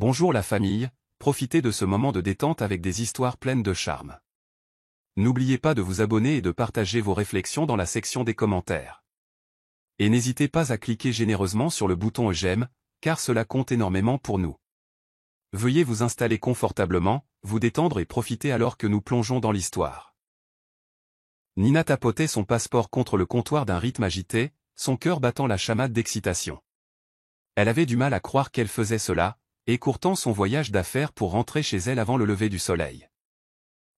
Bonjour la famille, profitez de ce moment de détente avec des histoires pleines de charme. N'oubliez pas de vous abonner et de partager vos réflexions dans la section des commentaires. Et n'hésitez pas à cliquer généreusement sur le bouton j'aime, car cela compte énormément pour nous. Veuillez vous installer confortablement, vous détendre et profiter alors que nous plongeons dans l'histoire. Nina tapotait son passeport contre le comptoir d'un rythme agité, son cœur battant la chamade d'excitation. Elle avait du mal à croire qu'elle faisait cela, écourtant son voyage d'affaires pour rentrer chez elle avant le lever du soleil.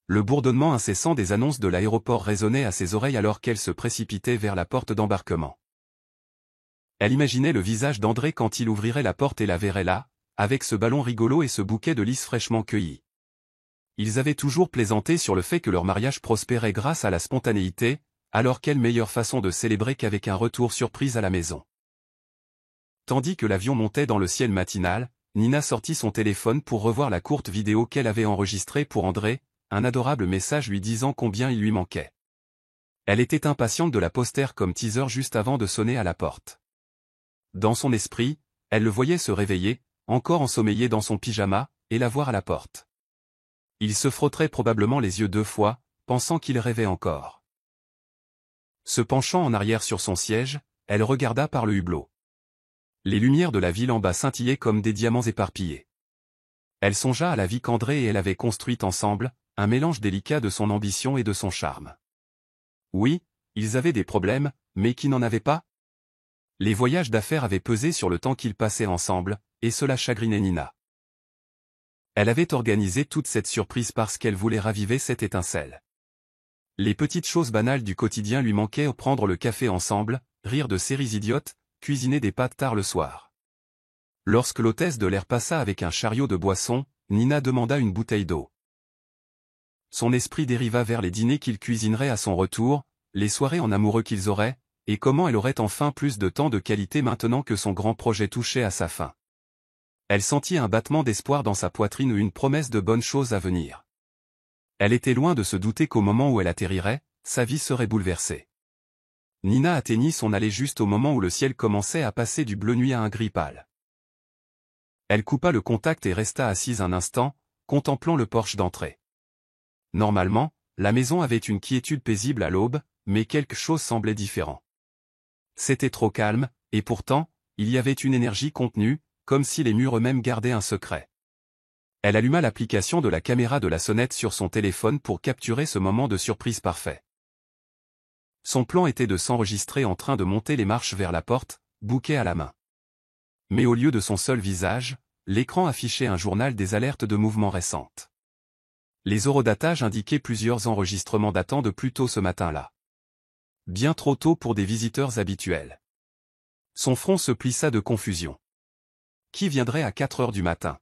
Le bourdonnement incessant des annonces de l'aéroport résonnait à ses oreilles alors qu'elle se précipitait vers la porte d'embarquement. Elle imaginait le visage d'André quand il ouvrirait la porte et la verrait là, avec ce ballon rigolo et ce bouquet de lys fraîchement cueillis. Ils avaient toujours plaisanté sur le fait que leur mariage prospérait grâce à la spontanéité, alors quelle meilleure façon de célébrer qu'avec un retour surprise à la maison. Tandis que l'avion montait dans le ciel matinal, Nina sortit son téléphone pour revoir la courte vidéo qu'elle avait enregistrée pour André, un adorable message lui disant combien il lui manquait. Elle était impatiente de la poster comme teaser juste avant de sonner à la porte. Dans son esprit, elle le voyait se réveiller, encore ensommeillé dans son pyjama, et la voir à la porte. Il se frotterait probablement les yeux 2 fois, pensant qu'il rêvait encore. Se penchant en arrière sur son siège, elle regarda par le hublot. Les lumières de la ville en bas scintillaient comme des diamants éparpillés. Elle songea à la vie qu'André et elle avaient construite ensemble, un mélange délicat de son ambition et de son charme. Oui, ils avaient des problèmes, mais qui n'en avaient pas? Les voyages d'affaires avaient pesé sur le temps qu'ils passaient ensemble, et cela chagrinait Nina. Elle avait organisé toute cette surprise parce qu'elle voulait raviver cette étincelle. Les petites choses banales du quotidien lui manquaient: prendre le café ensemble, rire de séries idiotes, cuisiner des pâtes tard le soir. Lorsque l'hôtesse de l'air passa avec un chariot de boissons, Nina demanda une bouteille d'eau. Son esprit dériva vers les dîners qu'il cuisinerait à son retour, les soirées en amoureux qu'ils auraient, et comment elle aurait enfin plus de temps de qualité maintenant que son grand projet touchait à sa fin. Elle sentit un battement d'espoir dans sa poitrine ou une promesse de bonnes choses à venir. Elle était loin de se douter qu'au moment où elle atterrirait, sa vie serait bouleversée. Nina atteignit son allée juste au moment où le ciel commençait à passer du bleu nuit à un gris pâle. Elle coupa le contact et resta assise un instant, contemplant le porche d'entrée. Normalement, la maison avait une quiétude paisible à l'aube, mais quelque chose semblait différent. C'était trop calme, et pourtant, il y avait une énergie contenue, comme si les murs eux-mêmes gardaient un secret. Elle alluma l'application de la caméra de la sonnette sur son téléphone pour capturer ce moment de surprise parfait. Son plan était de s'enregistrer en train de monter les marches vers la porte, bouquet à la main. Mais au lieu de son seul visage, l'écran affichait un journal des alertes de mouvements récentes. Les horodatages indiquaient plusieurs enregistrements datant de plus tôt ce matin-là. Bien trop tôt pour des visiteurs habituels. Son front se plissa de confusion. Qui viendrait à 4 heures du matin?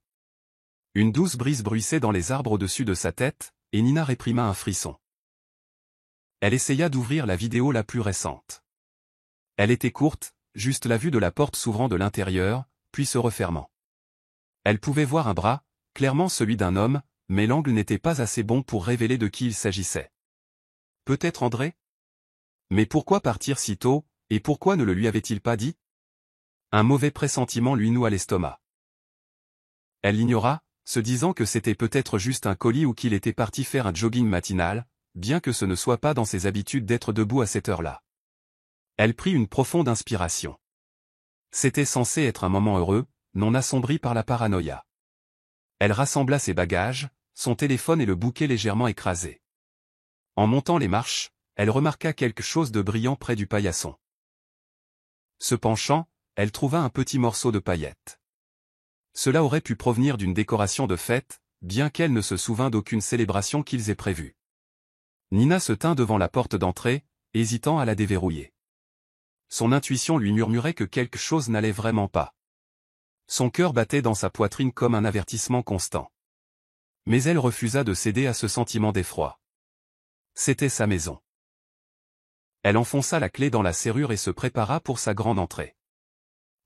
Une douce brise bruissait dans les arbres au-dessus de sa tête, et Nina réprima un frisson. Elle essaya d'ouvrir la vidéo la plus récente. Elle était courte, juste la vue de la porte s'ouvrant de l'intérieur, puis se refermant. Elle pouvait voir un bras, clairement celui d'un homme, mais l'angle n'était pas assez bon pour révéler de qui il s'agissait. Peut-être André? Mais pourquoi partir si tôt, et pourquoi ne le lui avait-il pas dit? Un mauvais pressentiment lui noua l'estomac. Elle l'ignora, se disant que c'était peut-être juste un colis ou qu'il était parti faire un jogging matinal, bien que ce ne soit pas dans ses habitudes d'être debout à cette heure-là. Elle prit une profonde inspiration. C'était censé être un moment heureux, non assombri par la paranoïa. Elle rassembla ses bagages, son téléphone et le bouquet légèrement écrasé. En montant les marches, elle remarqua quelque chose de brillant près du paillasson. Se penchant, elle trouva un petit morceau de paillette. Cela aurait pu provenir d'une décoration de fête, bien qu'elle ne se souvînt d'aucune célébration qu'ils aient prévue. Nina se tint devant la porte d'entrée, hésitant à la déverrouiller. Son intuition lui murmurait que quelque chose n'allait vraiment pas. Son cœur battait dans sa poitrine comme un avertissement constant. Mais elle refusa de céder à ce sentiment d'effroi. C'était sa maison. Elle enfonça la clé dans la serrure et se prépara pour sa grande entrée.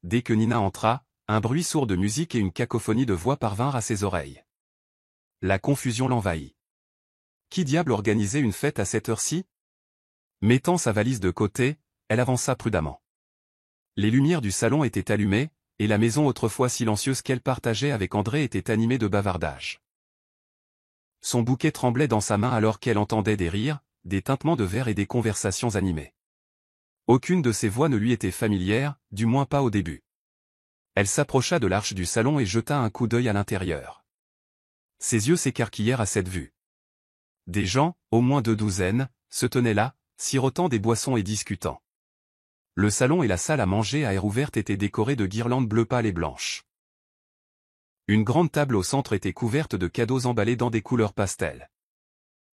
Dès que Nina entra, un bruit sourd de musique et une cacophonie de voix parvinrent à ses oreilles. La confusion l'envahit. Qui diable organisait une fête à cette heure-ci? Mettant sa valise de côté, elle avança prudemment. Les lumières du salon étaient allumées, et la maison autrefois silencieuse qu'elle partageait avec André était animée de bavardages. Son bouquet tremblait dans sa main alors qu'elle entendait des rires, des tintements de verre et des conversations animées. Aucune de ces voix ne lui était familière, du moins pas au début. Elle s'approcha de l'arche du salon et jeta un coup d'œil à l'intérieur. Ses yeux s'écarquillèrent à cette vue. Des gens, au moins 2 douzaines, se tenaient là, sirotant des boissons et discutant. Le salon et la salle à manger à air ouvert étaient décorés de guirlandes bleu pâle et blanches. Une grande table au centre était couverte de cadeaux emballés dans des couleurs pastel.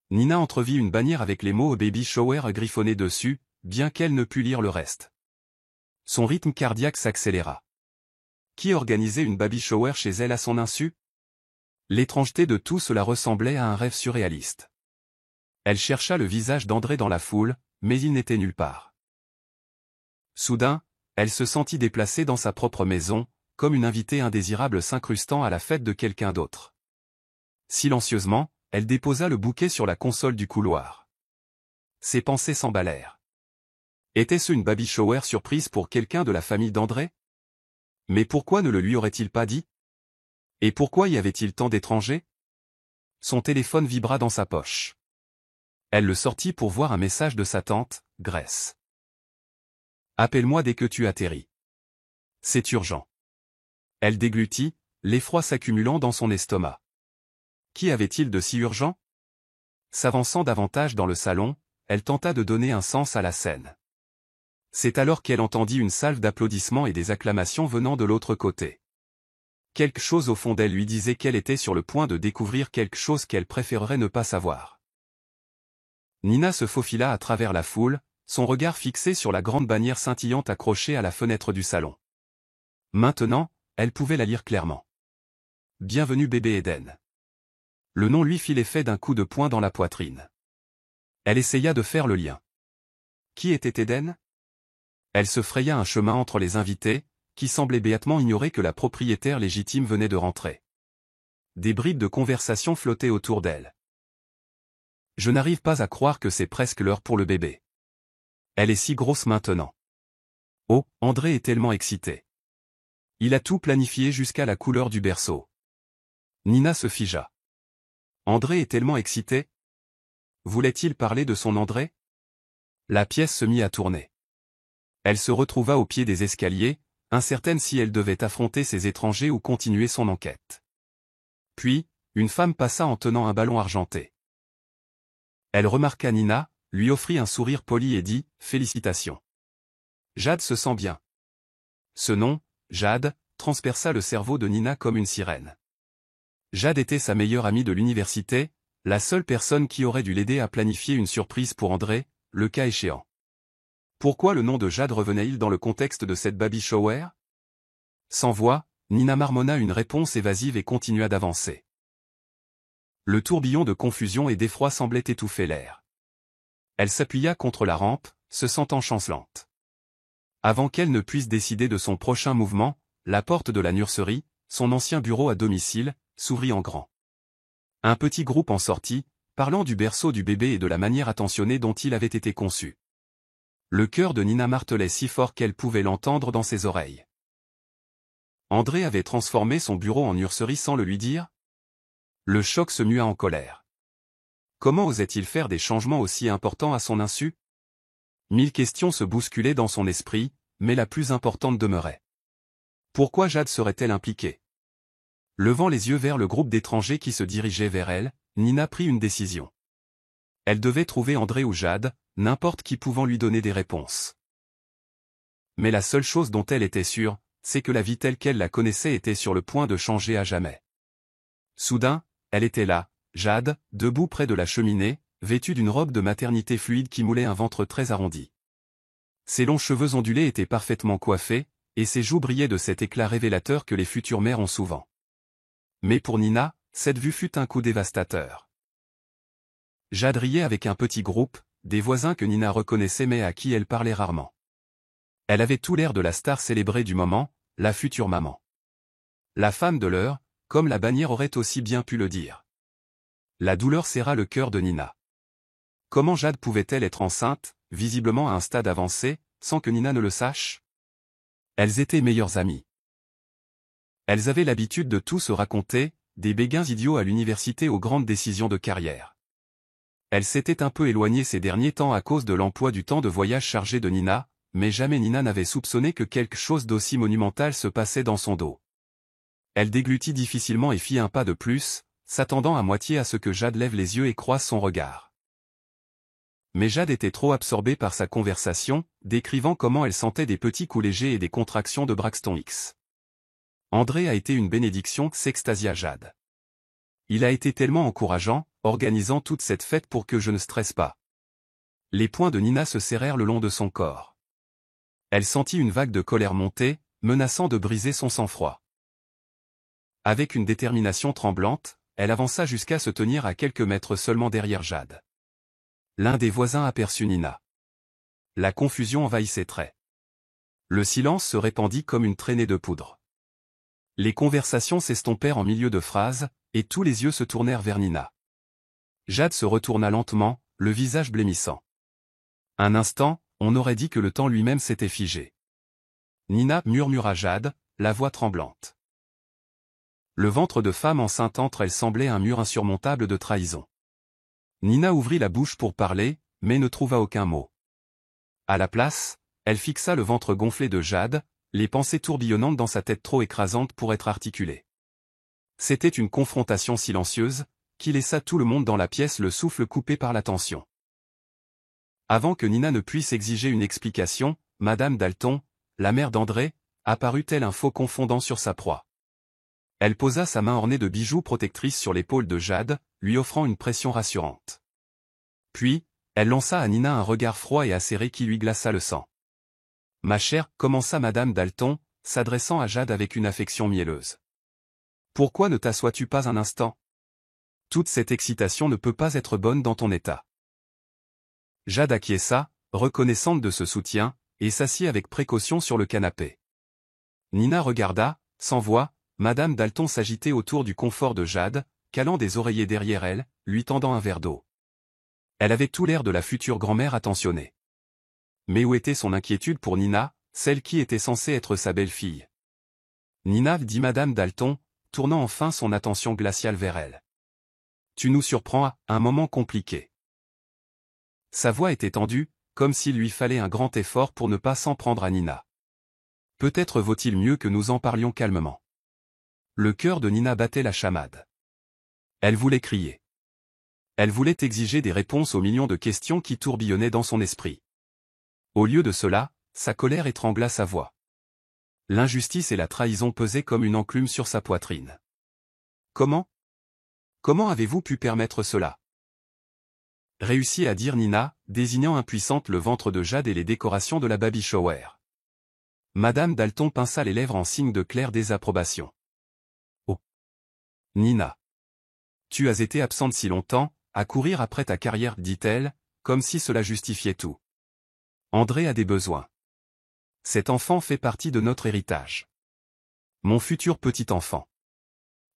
Nina entrevit une bannière avec les mots « Baby Shower » griffonnés dessus, bien qu'elle ne pût lire le reste. Son rythme cardiaque s'accéléra. Qui organisait une baby shower chez elle à son insu? L'étrangeté de tout cela ressemblait à un rêve surréaliste. Elle chercha le visage d'André dans la foule, mais il n'était nulle part. Soudain, elle se sentit déplacée dans sa propre maison, comme une invitée indésirable s'incrustant à la fête de quelqu'un d'autre. Silencieusement, elle déposa le bouquet sur la console du couloir. Ses pensées s'emballèrent. Était-ce une baby shower surprise pour quelqu'un de la famille d'André? Mais pourquoi ne le lui aurait-il pas dit? Et pourquoi y avait-il tant d'étrangers? Son téléphone vibra dans sa poche. Elle le sortit pour voir un message de sa tante, Grace. « Appelle-moi dès que tu atterris. C'est urgent. » Elle déglutit, l'effroi s'accumulant dans son estomac. Qu'y avait-il de si urgent? S'avançant davantage dans le salon, elle tenta de donner un sens à la scène. C'est alors qu'elle entendit une salve d'applaudissements et des acclamations venant de l'autre côté. Quelque chose au fond d'elle lui disait qu'elle était sur le point de découvrir quelque chose qu'elle préférerait ne pas savoir. Nina se faufila à travers la foule, son regard fixé sur la grande bannière scintillante accrochée à la fenêtre du salon. Maintenant, elle pouvait la lire clairement. Bienvenue bébé Eden. Le nom lui fit l'effet d'un coup de poing dans la poitrine. Elle essaya de faire le lien. Qui était Eden? Elle se fraya un chemin entre les invités, qui semblaient béatement ignorer que la propriétaire légitime venait de rentrer. Des bribes de conversation flottaient autour d'elle. Je n'arrive pas à croire que c'est presque l'heure pour le bébé. Elle est si grosse maintenant. Oh, André est tellement excité. Il a tout planifié jusqu'à la couleur du berceau. Nina se figea. André est tellement excité? Voulait-il parler de son André? La pièce se mit à tourner. Elle se retrouva au pied des escaliers, incertaine si elle devait affronter ces étrangers ou continuer son enquête. Puis, une femme passa en tenant un ballon argenté. Elle remarqua Nina, lui offrit un sourire poli et dit « Félicitations. Jade se sent bien. » Ce nom, Jade, transperça le cerveau de Nina comme une sirène. Jade était sa meilleure amie de l'université, la seule personne qui aurait dû l'aider à planifier une surprise pour André, le cas échéant. Pourquoi le nom de Jade revenait-il dans le contexte de cette baby shower? Sans voix, Nina marmonna une réponse évasive et continua d'avancer. Le tourbillon de confusion et d'effroi semblait étouffer l'air. Elle s'appuya contre la rampe, se sentant chancelante. Avant qu'elle ne puisse décider de son prochain mouvement, la porte de la nurserie, son ancien bureau à domicile, s'ouvrit en grand. Un petit groupe en sortit, parlant du berceau du bébé et de la manière attentionnée dont il avait été conçu. Le cœur de Nina martelait si fort qu'elle pouvait l'entendre dans ses oreilles. André avait transformé son bureau en nurserie sans le lui dire? Le choc se mua en colère. Comment osait-il faire des changements aussi importants à son insu? 1000 questions se bousculaient dans son esprit, mais la plus importante demeurait. Pourquoi Jade serait-elle impliquée? Levant les yeux vers le groupe d'étrangers qui se dirigeait vers elle, Nina prit une décision. Elle devait trouver André ou Jade, n'importe qui pouvant lui donner des réponses. Mais la seule chose dont elle était sûre, c'est que la vie telle qu'elle la connaissait était sur le point de changer à jamais. Soudain, elle était là, Jade, debout près de la cheminée, vêtue d'une robe de maternité fluide qui moulait un ventre très arrondi. Ses longs cheveux ondulés étaient parfaitement coiffés, et ses joues brillaient de cet éclat révélateur que les futures mères ont souvent. Mais pour Nina, cette vue fut un coup dévastateur. Jade riait avec un petit groupe, des voisins que Nina reconnaissait mais à qui elle parlait rarement. Elle avait tout l'air de la star célébrée du moment, la future maman. La femme de l'heure, comme la bannière aurait aussi bien pu le dire. La douleur serra le cœur de Nina. Comment Jade pouvait-elle être enceinte, visiblement à un stade avancé, sans que Nina ne le sache? Elles étaient meilleures amies. Elles avaient l'habitude de tout se raconter, des béguins idiots à l'université aux grandes décisions de carrière. Elle s'était un peu éloignée ces derniers temps à cause de l'emploi du temps de voyage chargé de Nina, mais jamais Nina n'avait soupçonné que quelque chose d'aussi monumental se passait dans son dos. Elle déglutit difficilement et fit un pas de plus, s'attendant à moitié à ce que Jade lève les yeux et croise son regard. Mais Jade était trop absorbée par sa conversation, décrivant comment elle sentait des petits coups légers et des contractions de Braxton X. André a été une bénédiction, s'extasia Jade. Il a été tellement encourageant, organisant toute cette fête pour que je ne stresse pas. Les poings de Nina se serrèrent le long de son corps. Elle sentit une vague de colère monter, menaçant de briser son sang-froid. Avec une détermination tremblante, elle avança jusqu'à se tenir à quelques mètres seulement derrière Jade. L'un des voisins aperçut Nina. La confusion envahit ses traits. Le silence se répandit comme une traînée de poudre. Les conversations s'estompèrent en milieu de phrases, et tous les yeux se tournèrent vers Nina. Jade se retourna lentement, le visage blêmissant. Un instant, on aurait dit que le temps lui-même s'était figé. Nina, murmura Jade, la voix tremblante. Le ventre de femme enceinte entre elles semblait un mur insurmontable de trahison. Nina ouvrit la bouche pour parler, mais ne trouva aucun mot. À la place, elle fixa le ventre gonflé de Jade, les pensées tourbillonnantes dans sa tête trop écrasante pour être articulées. C'était une confrontation silencieuse, qui laissa tout le monde dans la pièce le souffle coupé par la tension. Avant que Nina ne puisse exiger une explication, Madame Dalton, la mère d'André, apparut tel un faucon fondant sur sa proie. Elle posa sa main ornée de bijoux protectrices sur l'épaule de Jade, lui offrant une pression rassurante. Puis, elle lança à Nina un regard froid et acéré qui lui glaça le sang. « Ma chère, commença Madame Dalton, s'adressant à Jade avec une affection mielleuse. Pourquoi ne t'assois-tu pas un instant? Toute cette excitation ne peut pas être bonne dans ton état. » Jade acquiesça, reconnaissante de ce soutien, et s'assit avec précaution sur le canapé. Nina regarda, sans voix, Madame Dalton s'agiter autour du confort de Jade, calant des oreillers derrière elle, lui tendant un verre d'eau. Elle avait tout l'air de la future grand-mère attentionnée. Mais où était son inquiétude pour Nina, celle qui était censée être sa belle-fille? Nina, dit Madame Dalton, tournant enfin son attention glaciale vers elle. Tu nous surprends à un moment compliqué. Sa voix était tendue, comme s'il lui fallait un grand effort pour ne pas s'en prendre à Nina. Peut-être vaut-il mieux que nous en parlions calmement. Le cœur de Nina battait la chamade. Elle voulait crier. Elle voulait exiger des réponses aux millions de questions qui tourbillonnaient dans son esprit. Au lieu de cela, sa colère étrangla sa voix. L'injustice et la trahison pesaient comme une enclume sur sa poitrine. Comment avez-vous pu permettre cela? Réussit à dire Nina, désignant impuissante le ventre de Jade et les décorations de la baby shower. Madame Dalton pinça les lèvres en signe de claire désapprobation. Oh! Nina! Tu as été absente si longtemps, à courir après ta carrière, dit-elle, comme si cela justifiait tout. André a des besoins. Cet enfant fait partie de notre héritage. Mon futur petit enfant.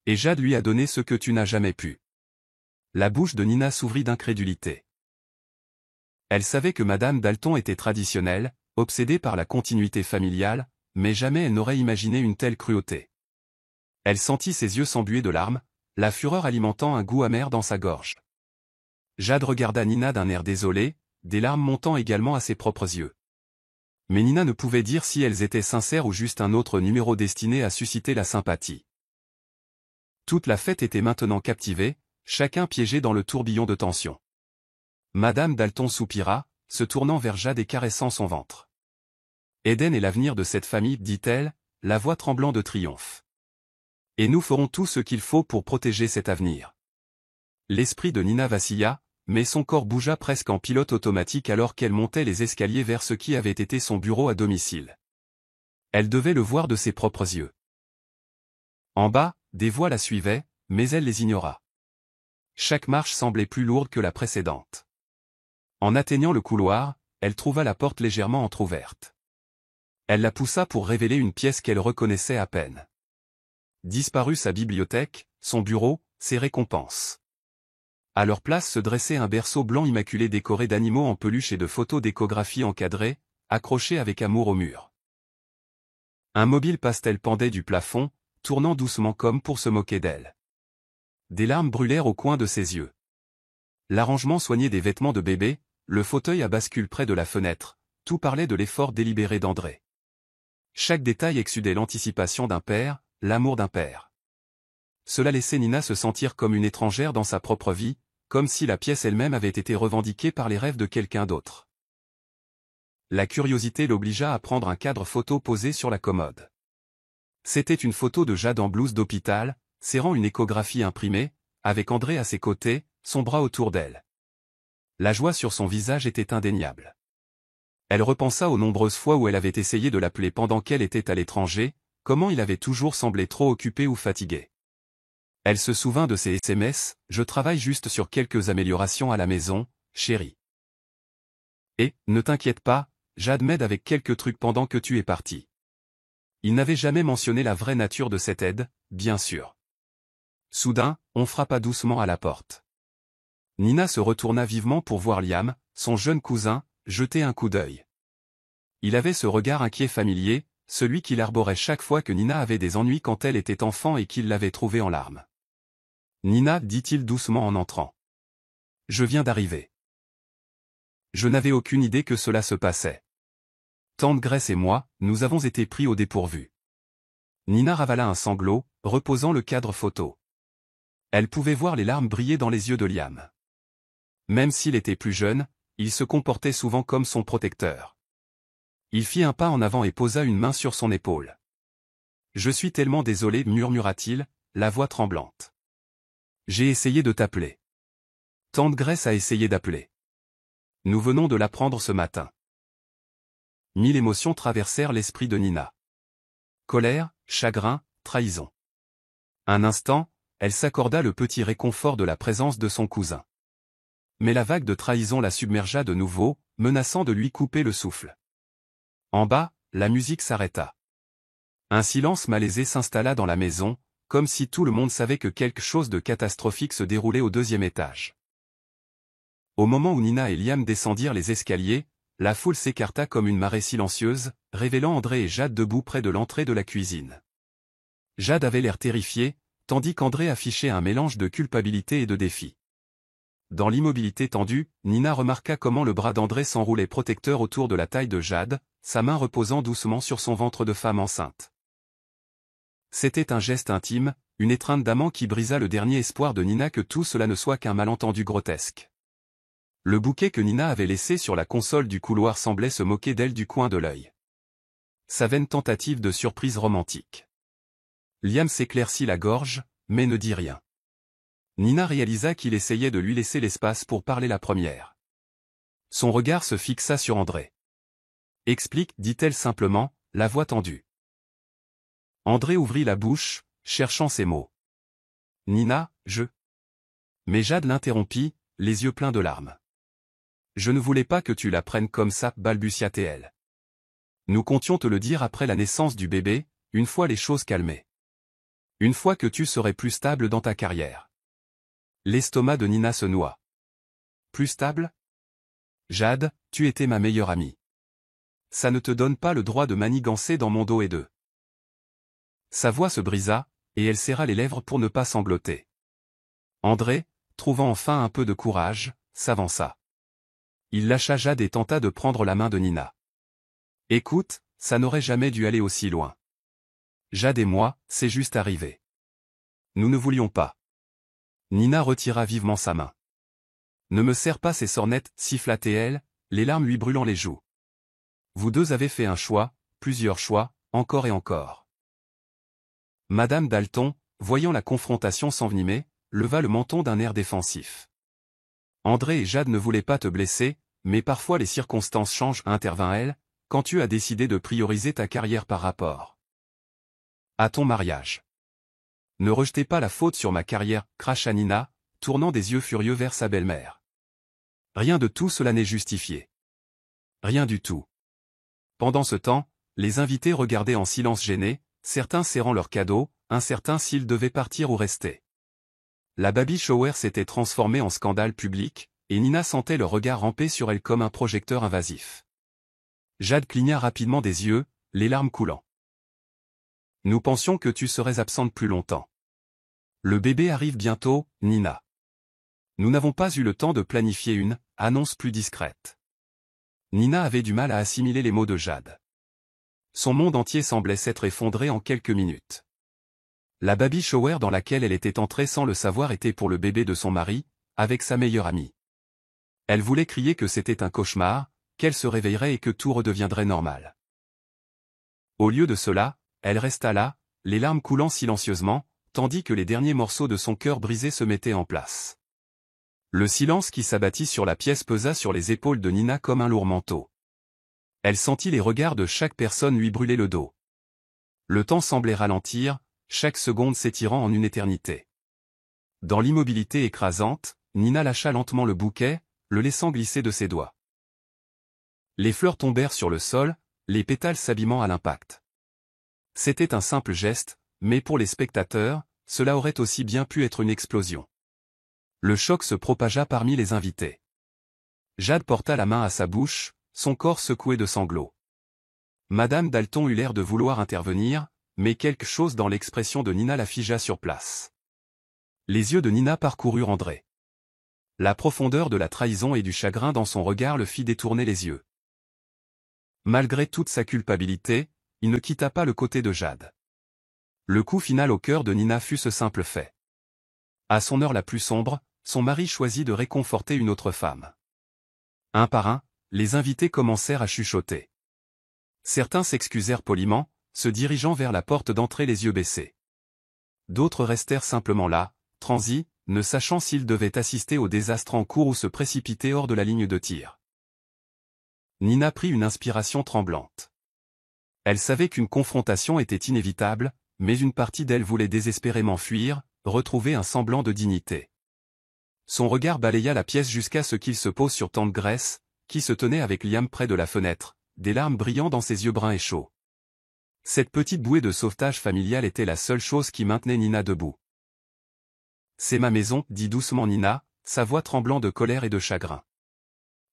Et Jade lui a donné ce que tu n'as jamais pu. La bouche de Nina s'ouvrit d'incrédulité. Elle savait que Madame Dalton était traditionnelle, obsédée par la continuité familiale, mais jamais elle n'aurait imaginé une telle cruauté. Elle sentit ses yeux s'embuer de larmes, la fureur alimentant un goût amer dans sa gorge. Jade regarda Nina d'un air désolé, des larmes montant également à ses propres yeux. Mais Nina ne pouvait dire si elles étaient sincères ou juste un autre numéro destiné à susciter la sympathie. Toute la fête était maintenant captivée, chacun piégé dans le tourbillon de tension. Madame Dalton soupira, se tournant vers Jade et caressant son ventre. Eden est l'avenir de cette famille, dit-elle, la voix tremblant de triomphe. Et nous ferons tout ce qu'il faut pour protéger cet avenir. L'esprit de Nina vacilla, mais son corps bougea presque en pilote automatique alors qu'elle montait les escaliers vers ce qui avait été son bureau à domicile. Elle devait le voir de ses propres yeux. En bas, des voix la suivaient, mais elle les ignora. Chaque marche semblait plus lourde que la précédente. En atteignant le couloir, elle trouva la porte légèrement entr'ouverte. Elle la poussa pour révéler une pièce qu'elle reconnaissait à peine. Disparut sa bibliothèque, son bureau, ses récompenses. À leur place se dressait un berceau blanc immaculé décoré d'animaux en peluche et de photos d'échographie encadrées, accrochées avec amour au mur. Un mobile pastel pendait du plafond, tournant doucement comme pour se moquer d'elle. Des larmes brûlèrent au coin de ses yeux. L'arrangement soigné des vêtements de bébé, le fauteuil à bascule près de la fenêtre, tout parlait de l'effort délibéré d'André. Chaque détail exsudait l'anticipation d'un père, l'amour d'un père. Cela laissait Nina se sentir comme une étrangère dans sa propre vie, comme si la pièce elle-même avait été revendiquée par les rêves de quelqu'un d'autre. La curiosité l'obligea à prendre un cadre photo posé sur la commode. C'était une photo de Jade en blouse d'hôpital, serrant une échographie imprimée, avec André à ses côtés, son bras autour d'elle. La joie sur son visage était indéniable. Elle repensa aux nombreuses fois où elle avait essayé de l'appeler pendant qu'elle était à l'étranger, comment il avait toujours semblé trop occupé ou fatigué. Elle se souvint de ses SMS, « Je travaille juste sur quelques améliorations à la maison, chérie. Et, ne t'inquiète pas, Jade m'aide avec quelques trucs pendant que tu es parti. » Il n'avait jamais mentionné la vraie nature de cette aide, bien sûr. Soudain, on frappa doucement à la porte. Nina se retourna vivement pour voir Liam, son jeune cousin, jeter un coup d'œil. Il avait ce regard inquiet familier, celui qu'il arborait chaque fois que Nina avait des ennuis quand elle était enfant et qu'il l'avait trouvée en larmes. « Nina, dit-il doucement en entrant. Je viens d'arriver. » Je n'avais aucune idée que cela se passait. Tante Grace et moi, nous avons été pris au dépourvu. Nina ravala un sanglot, reposant le cadre photo. Elle pouvait voir les larmes briller dans les yeux de Liam. Même s'il était plus jeune, il se comportait souvent comme son protecteur. Il fit un pas en avant et posa une main sur son épaule. « Je suis tellement désolé, murmura-t-il, la voix tremblante. J'ai essayé de t'appeler. Tante Grace a essayé d'appeler. Nous venons de l'apprendre ce matin. » Mille émotions traversèrent l'esprit de Nina. Colère, chagrin, trahison. Un instant, elle s'accorda le petit réconfort de la présence de son cousin. Mais la vague de trahison la submergea de nouveau, menaçant de lui couper le souffle. En bas, la musique s'arrêta. Un silence malaisé s'installa dans la maison, comme si tout le monde savait que quelque chose de catastrophique se déroulait au deuxième étage. Au moment où Nina et Liam descendirent les escaliers, la foule s'écarta comme une marée silencieuse, révélant André et Jade debout près de l'entrée de la cuisine. Jade avait l'air terrifiée, tandis qu'André affichait un mélange de culpabilité et de défi. Dans l'immobilité tendue, Nina remarqua comment le bras d'André s'enroulait protecteur autour de la taille de Jade, sa main reposant doucement sur son ventre de femme enceinte. C'était un geste intime, une étreinte d'amant qui brisa le dernier espoir de Nina que tout cela ne soit qu'un malentendu grotesque. Le bouquet que Nina avait laissé sur la console du couloir semblait se moquer d'elle du coin de l'œil. Sa vaine tentative de surprise romantique. Liam s'éclaircit la gorge, mais ne dit rien. Nina réalisa qu'il essayait de lui laisser l'espace pour parler la première. Son regard se fixa sur André. « Explique, dit-elle simplement, la voix tendue. » André ouvrit la bouche, cherchant ses mots. « Nina, je... » Mais Jade l'interrompit, les yeux pleins de larmes. « Je ne voulais pas que tu la prennes comme ça, balbutia-t-elle. Nous comptions te le dire après la naissance du bébé, une fois les choses calmées. Une fois que tu serais plus stable dans ta carrière. » L'estomac de Nina se noua. « Plus stable ? Jade, tu étais ma meilleure amie. Ça ne te donne pas le droit de manigancer dans mon dos et de... » Sa voix se brisa, et elle serra les lèvres pour ne pas sangloter. André, trouvant enfin un peu de courage, s'avança. Il lâcha Jade et tenta de prendre la main de Nina. « Écoute, ça n'aurait jamais dû aller aussi loin. Jade et moi, c'est juste arrivé. Nous ne voulions pas. » Nina retira vivement sa main. « Ne me serre pas ces sornettes, siffla-t-elle, les larmes lui brûlant les joues. Vous deux avez fait un choix, plusieurs choix, encore et encore. » Madame Dalton, voyant la confrontation s'envenimer, leva le menton d'un air défensif. « André et Jade ne voulaient pas te blesser, mais parfois les circonstances changent, intervint-elle, quand tu as décidé de prioriser ta carrière par rapport à ton mariage. Ne rejetez pas la faute sur ma carrière, cracha Nina, tournant des yeux furieux vers sa belle-mère. Rien de tout cela n'est justifié. Rien du tout. » Pendant ce temps, les invités regardaient en silence gêné, certains serrant leurs cadeaux, incertains s'ils devaient partir ou rester. La baby shower s'était transformée en scandale public, et Nina sentait le regard ramper sur elle comme un projecteur invasif. Jade cligna rapidement des yeux, les larmes coulant. Nous pensions que tu serais absente plus longtemps. Le bébé arrive bientôt, Nina. Nous n'avons pas eu le temps de planifier une annonce plus discrète. Nina avait du mal à assimiler les mots de Jade. Son monde entier semblait s'être effondré en quelques minutes. La baby shower dans laquelle elle était entrée sans le savoir était pour le bébé de son mari, avec sa meilleure amie. Elle voulait crier que c'était un cauchemar, qu'elle se réveillerait et que tout redeviendrait normal. Au lieu de cela, elle resta là, les larmes coulant silencieusement, tandis que les derniers morceaux de son cœur brisé se mettaient en place. Le silence qui s'abattit sur la pièce pesa sur les épaules de Nina comme un lourd manteau. Elle sentit les regards de chaque personne lui brûler le dos. Le temps semblait ralentir, chaque seconde s'étirant en une éternité. Dans l'immobilité écrasante, Nina lâcha lentement le bouquet, le laissant glisser de ses doigts. Les fleurs tombèrent sur le sol, les pétales s'abîmant à l'impact. C'était un simple geste, mais pour les spectateurs, cela aurait aussi bien pu être une explosion. Le choc se propagea parmi les invités. Jade porta la main à sa bouche, son corps secoué de sanglots. Madame Dalton eut l'air de vouloir intervenir, mais quelque chose dans l'expression de Nina la figea sur place. Les yeux de Nina parcoururent André. La profondeur de la trahison et du chagrin dans son regard le fit détourner les yeux. Malgré toute sa culpabilité, il ne quitta pas le côté de Jade. Le coup final au cœur de Nina fut ce simple fait. À son heure la plus sombre, son mari choisit de réconforter une autre femme. Un par un, les invités commencèrent à chuchoter. Certains s'excusèrent poliment, se dirigeant vers la porte d'entrée les yeux baissés. D'autres restèrent simplement là, transis, ne sachant s'ils devaient assister au désastre en cours ou se précipiter hors de la ligne de tir. Nina prit une inspiration tremblante. Elle savait qu'une confrontation était inévitable, mais une partie d'elle voulait désespérément fuir, retrouver un semblant de dignité. Son regard balaya la pièce jusqu'à ce qu'il se pose sur Tante Grace, qui se tenait avec Liam près de la fenêtre, des larmes brillant dans ses yeux bruns et chauds. Cette petite bouée de sauvetage familial était la seule chose qui maintenait Nina debout. « C'est ma maison, dit doucement Nina, sa voix tremblant de colère et de chagrin.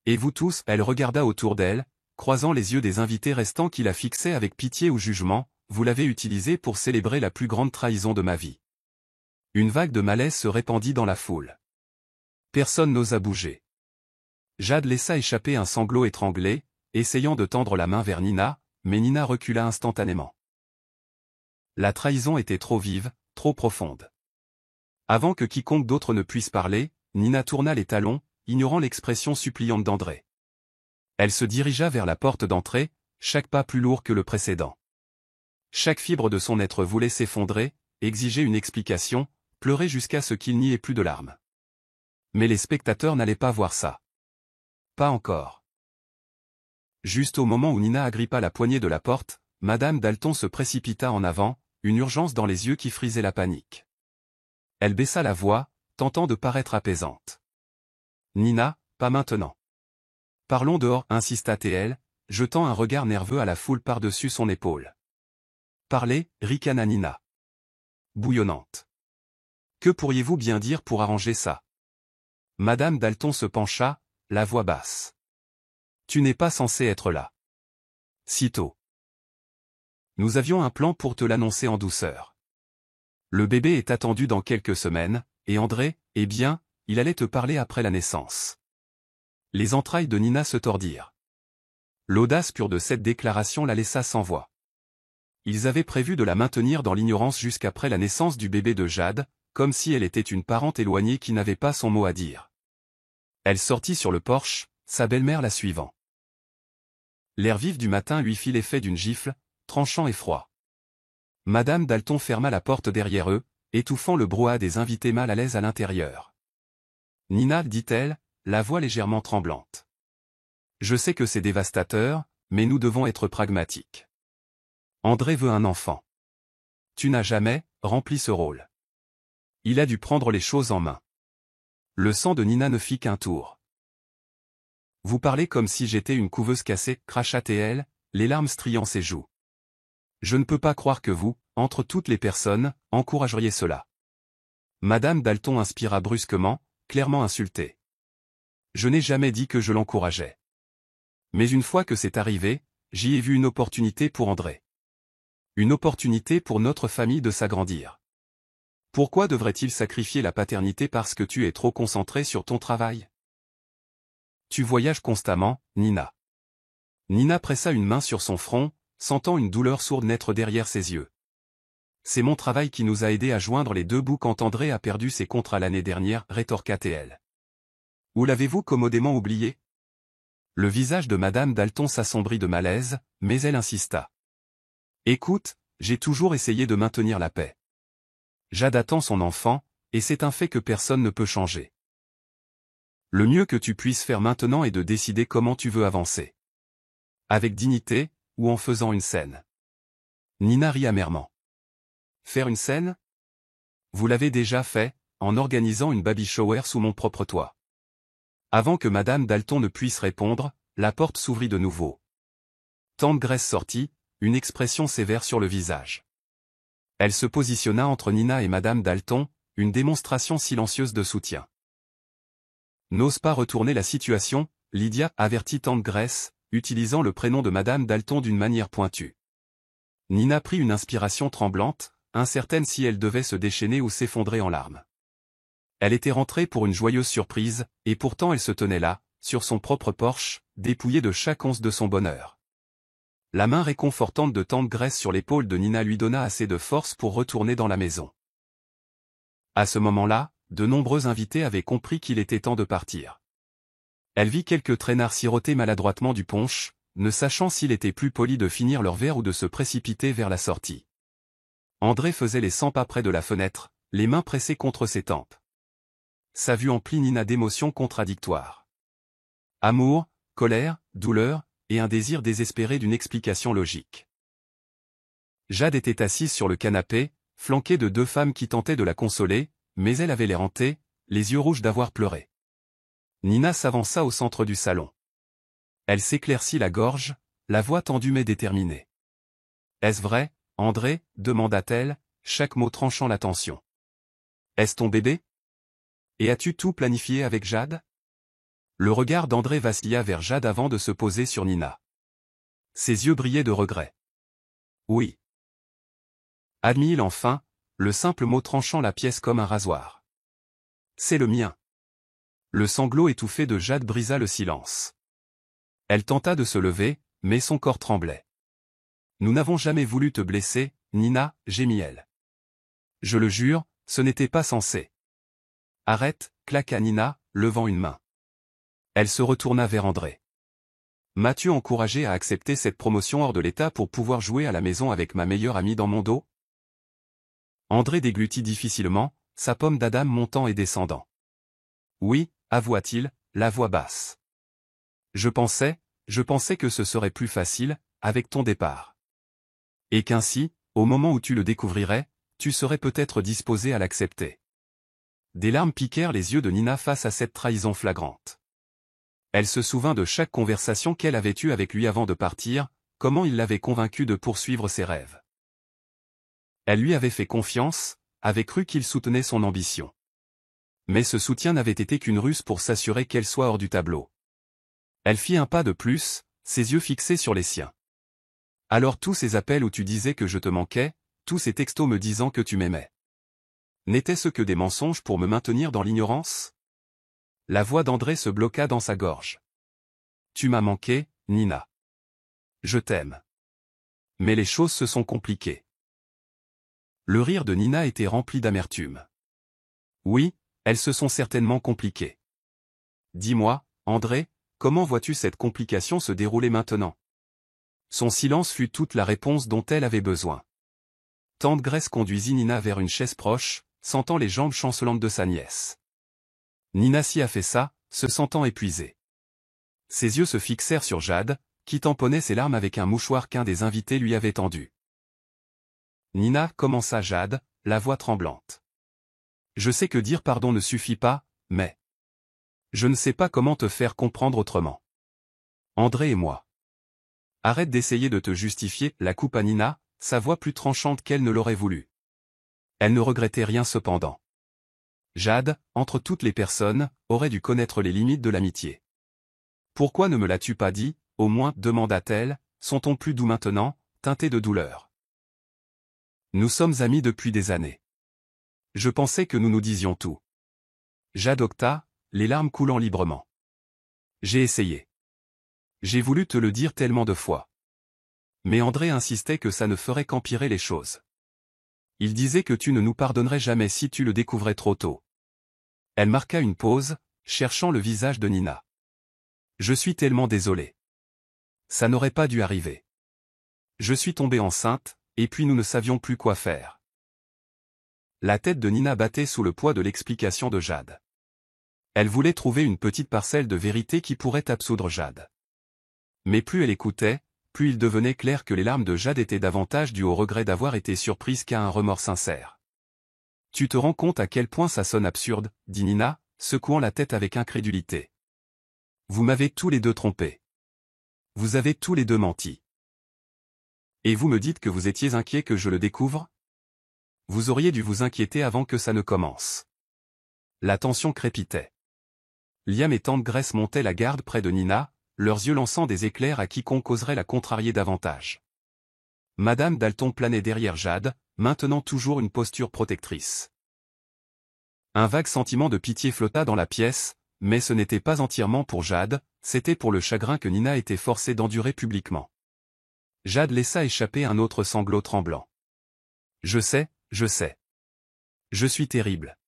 Et vous tous, elle regarda autour d'elle, croisant les yeux des invités restants qui la fixaient avec pitié ou jugement, vous l'avez utilisé pour célébrer la plus grande trahison de ma vie. Une vague de malaise se répandit dans la foule. Personne n'osa bouger. Jade laissa échapper un sanglot étranglé, essayant de tendre la main vers Nina, mais Nina recula instantanément. La trahison était trop vive, trop profonde. Avant que quiconque d'autre ne puisse parler, Nina tourna les talons, ignorant l'expression suppliante d'André. Elle se dirigea vers la porte d'entrée, chaque pas plus lourd que le précédent. Chaque fibre de son être voulait s'effondrer, exiger une explication, pleurer jusqu'à ce qu'il n'y ait plus de larmes. Mais les spectateurs n'allaient pas voir ça. Pas encore. Juste au moment où Nina agrippa la poignée de la porte, Madame Dalton se précipita en avant, une urgence dans les yeux qui frisaient la panique. Elle baissa la voix, tentant de paraître apaisante. « Nina, pas maintenant. Parlons dehors, insista-t-elle, jetant un regard nerveux à la foule par-dessus son épaule. Parlez, ricana Nina. Bouillonnante. Que pourriez-vous bien dire pour arranger ça? Madame Dalton se pencha, la voix basse. Tu n'es pas censé être là. Sitôt. Nous avions un plan pour te l'annoncer en douceur. Le bébé est attendu dans quelques semaines, et André, eh bien, il allait te parler après la naissance. Les entrailles de Nina se tordirent. L'audace pure de cette déclaration la laissa sans voix. Ils avaient prévu de la maintenir dans l'ignorance jusqu'après la naissance du bébé de Jade, comme si elle était une parente éloignée qui n'avait pas son mot à dire. Elle sortit sur le porche, sa belle-mère la suivant. L'air vif du matin lui fit l'effet d'une gifle, tranchant et froid. Madame Dalton ferma la porte derrière eux, étouffant le brouhaha des invités mal à l'aise à l'intérieur. Nina, dit-elle, la voix légèrement tremblante. Je sais que c'est dévastateur, mais nous devons être pragmatiques. André veut un enfant. Tu n'as jamais rempli ce rôle. Il a dû prendre les choses en main. Le sang de Nina ne fit qu'un tour. Vous parlez comme si j'étais une couveuse cassée, cracha-t-elle, les larmes striant ses joues. Je ne peux pas croire que vous, entre toutes les personnes, encourageriez cela. Madame Dalton inspira brusquement, clairement insultée. Je n'ai jamais dit que je l'encourageais. Mais une fois que c'est arrivé, j'y ai vu une opportunité pour André. Une opportunité pour notre famille de s'agrandir. Pourquoi devrait-il sacrifier la paternité parce que tu es trop concentré sur ton travail? Tu voyages constamment, Nina. Nina pressa une main sur son front, sentant une douleur sourde naître derrière ses yeux. C'est mon travail qui nous a aidés à joindre les deux bouts quand André a perdu ses contrats l'année dernière, rétorqua-t-elle. Ou l'avez-vous commodément oublié? Le visage de Madame Dalton s'assombrit de malaise, mais elle insista. Écoute, j'ai toujours essayé de maintenir la paix. Jade attend son enfant, et c'est un fait que personne ne peut changer. Le mieux que tu puisses faire maintenant est de décider comment tu veux avancer. Avec dignité, ou en faisant une scène. Nina rit amèrement. Faire une scène? Vous l'avez déjà fait, en organisant une baby shower sous mon propre toit. Avant que Madame Dalton ne puisse répondre, la porte s'ouvrit de nouveau. Tante Grace sortit, une expression sévère sur le visage. Elle se positionna entre Nina et Madame Dalton, une démonstration silencieuse de soutien. N'ose pas retourner la situation, Lydia, avertit Tante Grace, utilisant le prénom de Madame Dalton d'une manière pointue. Nina prit une inspiration tremblante, incertaine si elle devait se déchaîner ou s'effondrer en larmes. Elle était rentrée pour une joyeuse surprise, et pourtant elle se tenait là, sur son propre porche, dépouillée de chaque once de son bonheur. La main réconfortante de Tante Grace sur l'épaule de Nina lui donna assez de force pour retourner dans la maison. À ce moment-là, de nombreux invités avaient compris qu'il était temps de partir. Elle vit quelques traînards siroter maladroitement du punch, ne sachant s'il était plus poli de finir leur verre ou de se précipiter vers la sortie. André faisait les 100 pas près de la fenêtre, les mains pressées contre ses tempes. Sa vue emplit Nina d'émotions contradictoires. Amour, colère, douleur, et un désir désespéré d'une explication logique. Jade était assise sur le canapé, flanquée de deux femmes qui tentaient de la consoler, mais elle avait l'air hantée, les yeux rouges d'avoir pleuré. Nina s'avança au centre du salon. Elle s'éclaircit la gorge, la voix tendue mais déterminée. « Est-ce vrai, André ?» demanda-t-elle, chaque mot tranchant la tension. « Est-ce ton bébé? Et as-tu tout planifié avec Jade ?» Le regard d'André vacilla vers Jade avant de se poser sur Nina. Ses yeux brillaient de regret. « Oui. » Admit-il enfin, le simple mot tranchant la pièce comme un rasoir. « C'est le mien. » Le sanglot étouffé de Jade brisa le silence. Elle tenta de se lever, mais son corps tremblait. « Nous n'avons jamais voulu te blesser, Nina, » gémit-elle. « Je le jure, ce n'était pas censé. » « Arrête, » claqua Nina, levant une main. Elle se retourna vers André. « M'as-tu encouragé à accepter cette promotion hors de l'état pour pouvoir jouer à la maison avec ma meilleure amie dans mon dos ?» André déglutit difficilement, sa pomme d'Adam montant et descendant. « Oui, » avoua-t-il, la voix basse. « Je pensais que ce serait plus facile, avec ton départ. Et qu'ainsi, au moment où tu le découvrirais, tu serais peut-être disposé à l'accepter. » Des larmes piquèrent les yeux de Nina face à cette trahison flagrante. Elle se souvint de chaque conversation qu'elle avait eue avec lui avant de partir, comment il l'avait convaincue de poursuivre ses rêves. Elle lui avait fait confiance, avait cru qu'il soutenait son ambition. Mais ce soutien n'avait été qu'une ruse pour s'assurer qu'elle soit hors du tableau. Elle fit un pas de plus, ses yeux fixés sur les siens. « Alors tous ces appels où tu disais que je te manquais, tous ces textos me disant que tu m'aimais. N'était-ce que des mensonges pour me maintenir dans l'ignorance ?» La voix d'André se bloqua dans sa gorge. « Tu m'as manqué, Nina. Je t'aime. Mais les choses se sont compliquées. » Le rire de Nina était rempli d'amertume. « Oui, elles se sont certainement compliquées. Dis-moi, André, comment vois-tu cette complication se dérouler maintenant ?» Son silence fut toute la réponse dont elle avait besoin. Tante Grace conduisit Nina vers une chaise proche, sentant les jambes chancelantes de sa nièce. Nina s'y affaissa, se sentant épuisée. Ses yeux se fixèrent sur Jade, qui tamponnait ses larmes avec un mouchoir qu'un des invités lui avait tendu. « Nina, » commença Jade, la voix tremblante. « Je sais que dire pardon ne suffit pas, mais... je ne sais pas comment te faire comprendre autrement. André et moi. » « Arrête d'essayer de te justifier, » la coupa Nina, sa voix plus tranchante qu'elle ne l'aurait voulu. Elle ne regrettait rien cependant. Jade, entre toutes les personnes, aurait dû connaître les limites de l'amitié. « Pourquoi ne me l'as-tu pas dit, au moins ?» demanda-t-elle, son ton plus doux maintenant, teinté de douleur. Nous sommes amis depuis des années. Je pensais que nous nous disions tout. Jade Octa, les larmes coulant librement. J'ai essayé. J'ai voulu te le dire tellement de fois. Mais André insistait que ça ne ferait qu'empirer les choses. Il disait que tu ne nous pardonnerais jamais si tu le découvrais trop tôt. Elle marqua une pause, cherchant le visage de Nina. Je suis tellement désolé. Ça n'aurait pas dû arriver. Je suis tombée enceinte, et puis nous ne savions plus quoi faire. La tête de Nina battait sous le poids de l'explication de Jade. Elle voulait trouver une petite parcelle de vérité qui pourrait absoudre Jade. Mais plus elle écoutait, plus il devenait clair que les larmes de Jade étaient davantage dues au regret d'avoir été surprise qu'à un remords sincère. Tu te rends compte à quel point ça sonne absurde, dit Nina, secouant la tête avec incrédulité. Vous m'avez tous les deux trompés. Vous avez tous les deux menti. Et vous me dites que vous étiez inquiet que je le découvre? Vous auriez dû vous inquiéter avant que ça ne commence. La tension crépitait. Liam et tante Grace montaient la garde près de Nina, leurs yeux lançant des éclairs à quiconque oserait la contrarier davantage. Madame Dalton planait derrière Jade, maintenant toujours une posture protectrice. Un vague sentiment de pitié flotta dans la pièce, mais ce n'était pas entièrement pour Jade, c'était pour le chagrin que Nina était forcée d'endurer publiquement. Jade laissa échapper un autre sanglot tremblant. Je sais, je sais. Je suis terrible.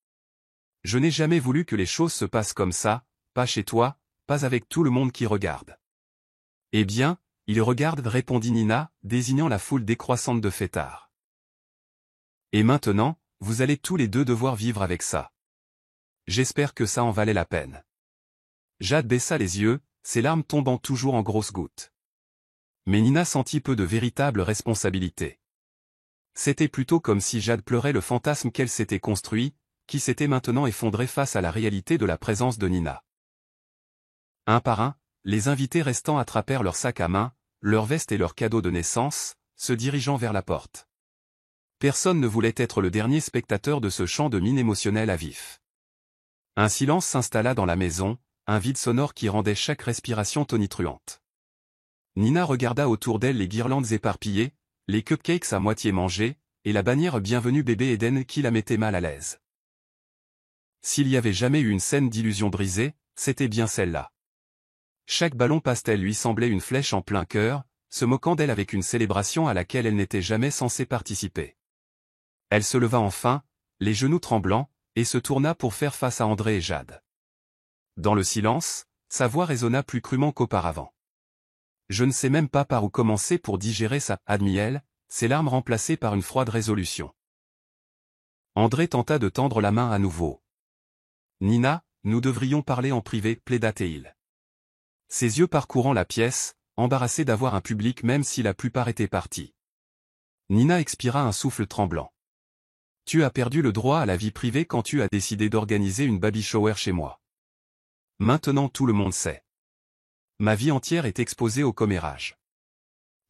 Je n'ai jamais voulu que les choses se passent comme ça, pas chez toi, pas avec tout le monde qui regarde. Eh bien, il regarde, répondit Nina, désignant la foule décroissante de fêtards. Et maintenant, vous allez tous les deux devoir vivre avec ça. J'espère que ça en valait la peine. Jade baissa les yeux, ses larmes tombant toujours en grosses gouttes. Mais Nina sentit peu de véritable responsabilité. C'était plutôt comme si Jade pleurait le fantasme qu'elle s'était construit, qui s'était maintenant effondré face à la réalité de la présence de Nina. Un par un, les invités restants attrapèrent leurs sacs à main, leurs vestes et leurs cadeaux de naissance, se dirigeant vers la porte. Personne ne voulait être le dernier spectateur de ce chant de mine émotionnel à vif. Un silence s'installa dans la maison, un vide sonore qui rendait chaque respiration tonitruante. Nina regarda autour d'elle les guirlandes éparpillées, les cupcakes à moitié mangés, et la bannière Bienvenue bébé Eden qui la mettait mal à l'aise. S'il y avait jamais eu une scène d'illusion brisée, c'était bien celle-là. Chaque ballon pastel lui semblait une flèche en plein cœur, se moquant d'elle avec une célébration à laquelle elle n'était jamais censée participer. Elle se leva enfin, les genoux tremblants, et se tourna pour faire face à André et Jade. Dans le silence, sa voix résonna plus crûment qu'auparavant. Je ne sais même pas par où commencer pour digérer ça, admit-elle, ses larmes remplacées par une froide résolution. André tenta de tendre la main à nouveau. Nina, nous devrions parler en privé, plaida-t-il. Ses yeux parcourant la pièce, embarrassés d'avoir un public même si la plupart étaient partis. Nina expira un souffle tremblant. Tu as perdu le droit à la vie privée quand tu as décidé d'organiser une baby shower chez moi. Maintenant tout le monde sait. Ma vie entière est exposée au commérage.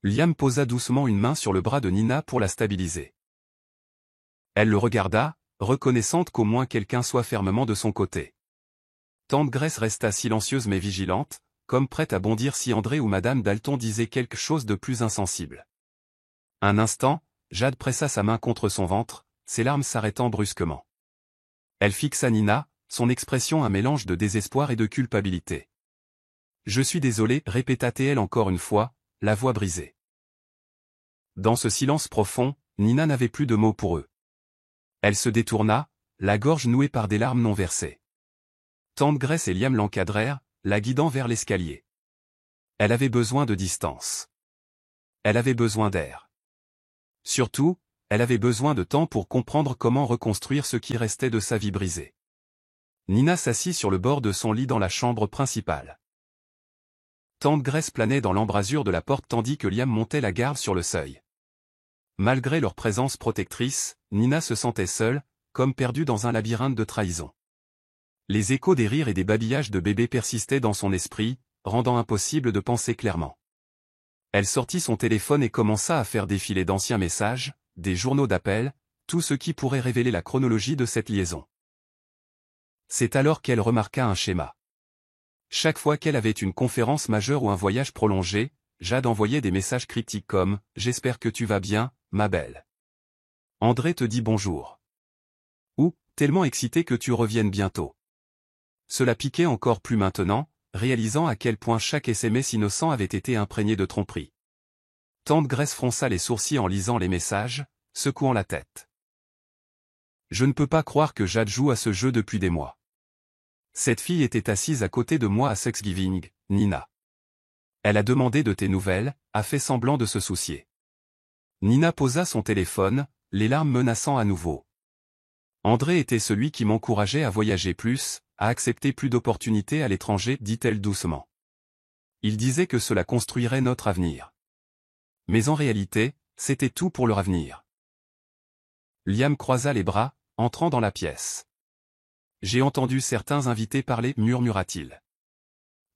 Liam posa doucement une main sur le bras de Nina pour la stabiliser. Elle le regarda, reconnaissante qu'au moins quelqu'un soit fermement de son côté. Tante Grace resta silencieuse mais vigilante, comme prête à bondir si André ou Madame Dalton disaient quelque chose de plus insensible. Un instant, Jade pressa sa main contre son ventre, ses larmes s'arrêtant brusquement. Elle fixa Nina, son expression un mélange de désespoir et de culpabilité. Je suis désolée, répéta-t-elle encore une fois, la voix brisée. Dans ce silence profond, Nina n'avait plus de mots pour eux. Elle se détourna, la gorge nouée par des larmes non versées. Tante Grace et Liam l'encadrèrent, la guidant vers l'escalier. Elle avait besoin de distance. Elle avait besoin d'air. Surtout, elle avait besoin de temps pour comprendre comment reconstruire ce qui restait de sa vie brisée. Nina s'assit sur le bord de son lit dans la chambre principale. Tante Grace planait dans l'embrasure de la porte tandis que Liam montait la garde sur le seuil. Malgré leur présence protectrice, Nina se sentait seule, comme perdue dans un labyrinthe de trahison. Les échos des rires et des babillages de bébé persistaient dans son esprit, rendant impossible de penser clairement. Elle sortit son téléphone et commença à faire défiler d'anciens messages, des journaux d'appel, tout ce qui pourrait révéler la chronologie de cette liaison. C'est alors qu'elle remarqua un schéma. Chaque fois qu'elle avait une conférence majeure ou un voyage prolongé, Jade envoyait des messages cryptiques comme « J'espère que tu vas bien, ma belle ». André te dit bonjour. Ou, tellement excité que tu reviennes bientôt. Cela piquait encore plus maintenant, réalisant à quel point chaque SMS innocent avait été imprégné de tromperie. Tante Grace fronça les sourcils en lisant les messages, secouant la tête. Je ne peux pas croire que Jade joue à ce jeu depuis des mois. Cette fille était assise à côté de moi à Thanksgiving, Nina. Elle a demandé de tes nouvelles, a fait semblant de se soucier. Nina posa son téléphone, les larmes menaçant à nouveau. André était celui qui m'encourageait à voyager plus, à accepter plus d'opportunités à l'étranger, dit-elle doucement. Il disait que cela construirait notre avenir. Mais en réalité, c'était tout pour leur avenir. Liam croisa les bras, entrant dans la pièce. J'ai entendu certains invités parler, murmura-t-il.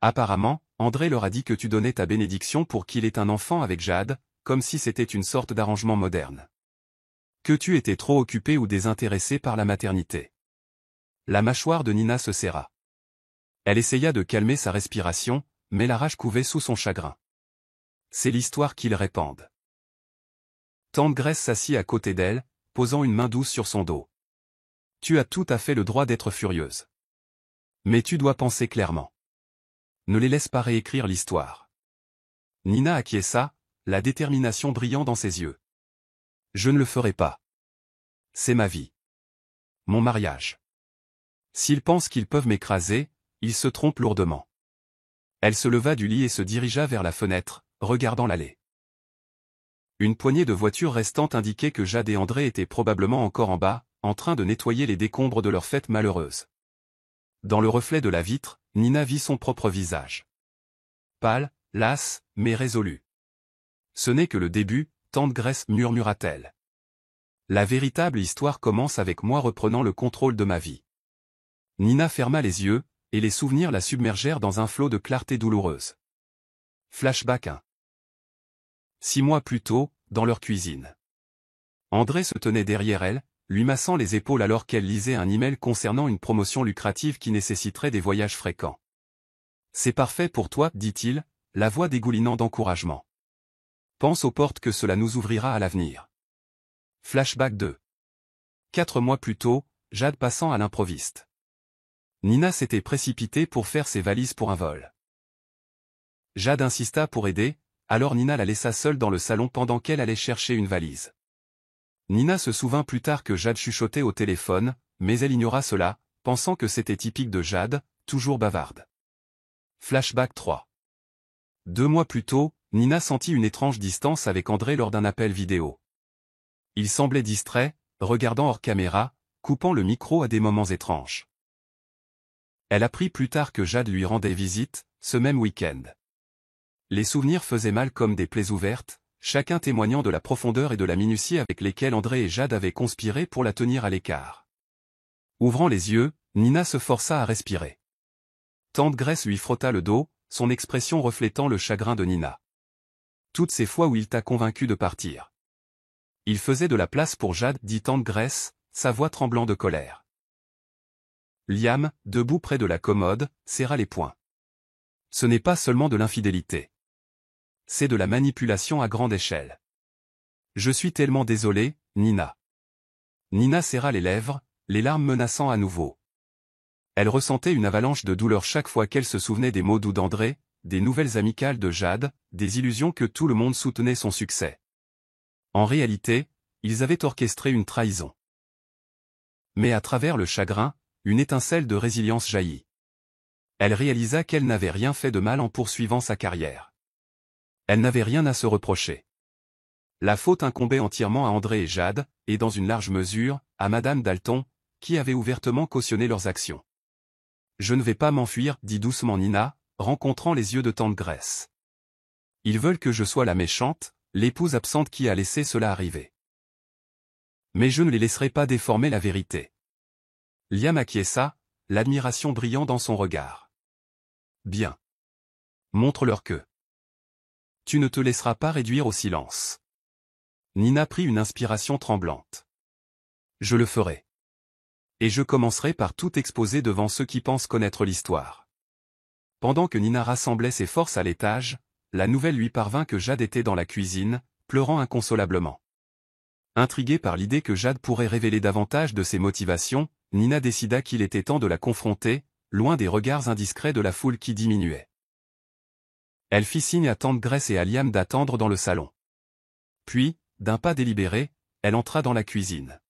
Apparemment, André leur a dit que tu donnais ta bénédiction pour qu'il ait un enfant avec Jade, comme si c'était une sorte d'arrangement moderne. Que tu étais trop occupé ou désintéressé par la maternité. La mâchoire de Nina se serra. Elle essaya de calmer sa respiration, mais la rage couvait sous son chagrin. C'est l'histoire qu'ils répandent. Tante Grace s'assit à côté d'elle, posant une main douce sur son dos. Tu as tout à fait le droit d'être furieuse. Mais tu dois penser clairement. Ne les laisse pas réécrire l'histoire. Nina acquiesça, la détermination brillant dans ses yeux. Je ne le ferai pas. C'est ma vie. Mon mariage. S'ils pensent qu'ils peuvent m'écraser, ils se trompent lourdement. Elle se leva du lit et se dirigea vers la fenêtre, regardant l'allée. Une poignée de voitures restantes indiquait que Jade et André étaient probablement encore en bas, en train de nettoyer les décombres de leur fête malheureuse. Dans le reflet de la vitre, Nina vit son propre visage. Pâle, lasse, mais résolue. Ce n'est que le début, tante Grace, murmura-t-elle. La véritable histoire commence avec moi reprenant le contrôle de ma vie. Nina ferma les yeux, et les souvenirs la submergèrent dans un flot de clarté douloureuse. Flashback 1. 6 mois plus tôt, dans leur cuisine. André se tenait derrière elle, lui massant les épaules alors qu'elle lisait un email concernant une promotion lucrative qui nécessiterait des voyages fréquents. C'est parfait pour toi, dit-il, la voix dégoulinant d'encouragement. Pense aux portes que cela nous ouvrira à l'avenir. Flashback 2. 4 mois plus tôt, Jade passant à l'improviste. Nina s'était précipitée pour faire ses valises pour un vol. Jade insista pour aider, alors Nina la laissa seule dans le salon pendant qu'elle allait chercher une valise. Nina se souvint plus tard que Jade chuchotait au téléphone, mais elle ignora cela, pensant que c'était typique de Jade, toujours bavarde. Flashback 3. 2 mois plus tôt, Nina sentit une étrange distance avec André lors d'un appel vidéo. Il semblait distrait, regardant hors caméra, coupant le micro à des moments étranges. Elle apprit plus tard que Jade lui rendait visite, ce même week-end. Les souvenirs faisaient mal comme des plaies ouvertes, chacun témoignant de la profondeur et de la minutie avec lesquelles André et Jade avaient conspiré pour la tenir à l'écart. Ouvrant les yeux, Nina se força à respirer. Tante Grace lui frotta le dos, son expression reflétant le chagrin de Nina. Toutes ces fois où il t'a convaincu de partir. Il faisait de la place pour Jade, dit tante Grace, sa voix tremblant de colère. Liam, debout près de la commode, serra les poings. Ce n'est pas seulement de l'infidélité. C'est de la manipulation à grande échelle. Je suis tellement désolé, Nina. Nina serra les lèvres, les larmes menaçant à nouveau. Elle ressentait une avalanche de douleur chaque fois qu'elle se souvenait des mots doux d'André, des nouvelles amicales de Jade, des illusions que tout le monde soutenait son succès. En réalité, ils avaient orchestré une trahison. Mais à travers le chagrin, une étincelle de résilience jaillit. Elle réalisa qu'elle n'avait rien fait de mal en poursuivant sa carrière. Elle n'avait rien à se reprocher. La faute incombait entièrement à André et Jade, et dans une large mesure, à Madame Dalton, qui avait ouvertement cautionné leurs actions. Je ne vais pas m'enfuir, dit doucement Nina, rencontrant les yeux de tante Grace. Ils veulent que je sois la méchante, l'épouse absente qui a laissé cela arriver. Mais je ne les laisserai pas déformer la vérité. Liam acquiesça, l'admiration brillant dans son regard. Bien. Montre-leur que. Tu ne te laisseras pas réduire au silence. Nina prit une inspiration tremblante. Je le ferai. Et je commencerai par tout exposer devant ceux qui pensent connaître l'histoire. Pendant que Nina rassemblait ses forces à l'étage, la nouvelle lui parvint que Jade était dans la cuisine, pleurant inconsolablement. Intriguée par l'idée que Jade pourrait révéler davantage de ses motivations, Nina décida qu'il était temps de la confronter, loin des regards indiscrets de la foule qui diminuait. Elle fit signe à tante Grace et à Liam d'attendre dans le salon. Puis, d'un pas délibéré, elle entra dans la cuisine.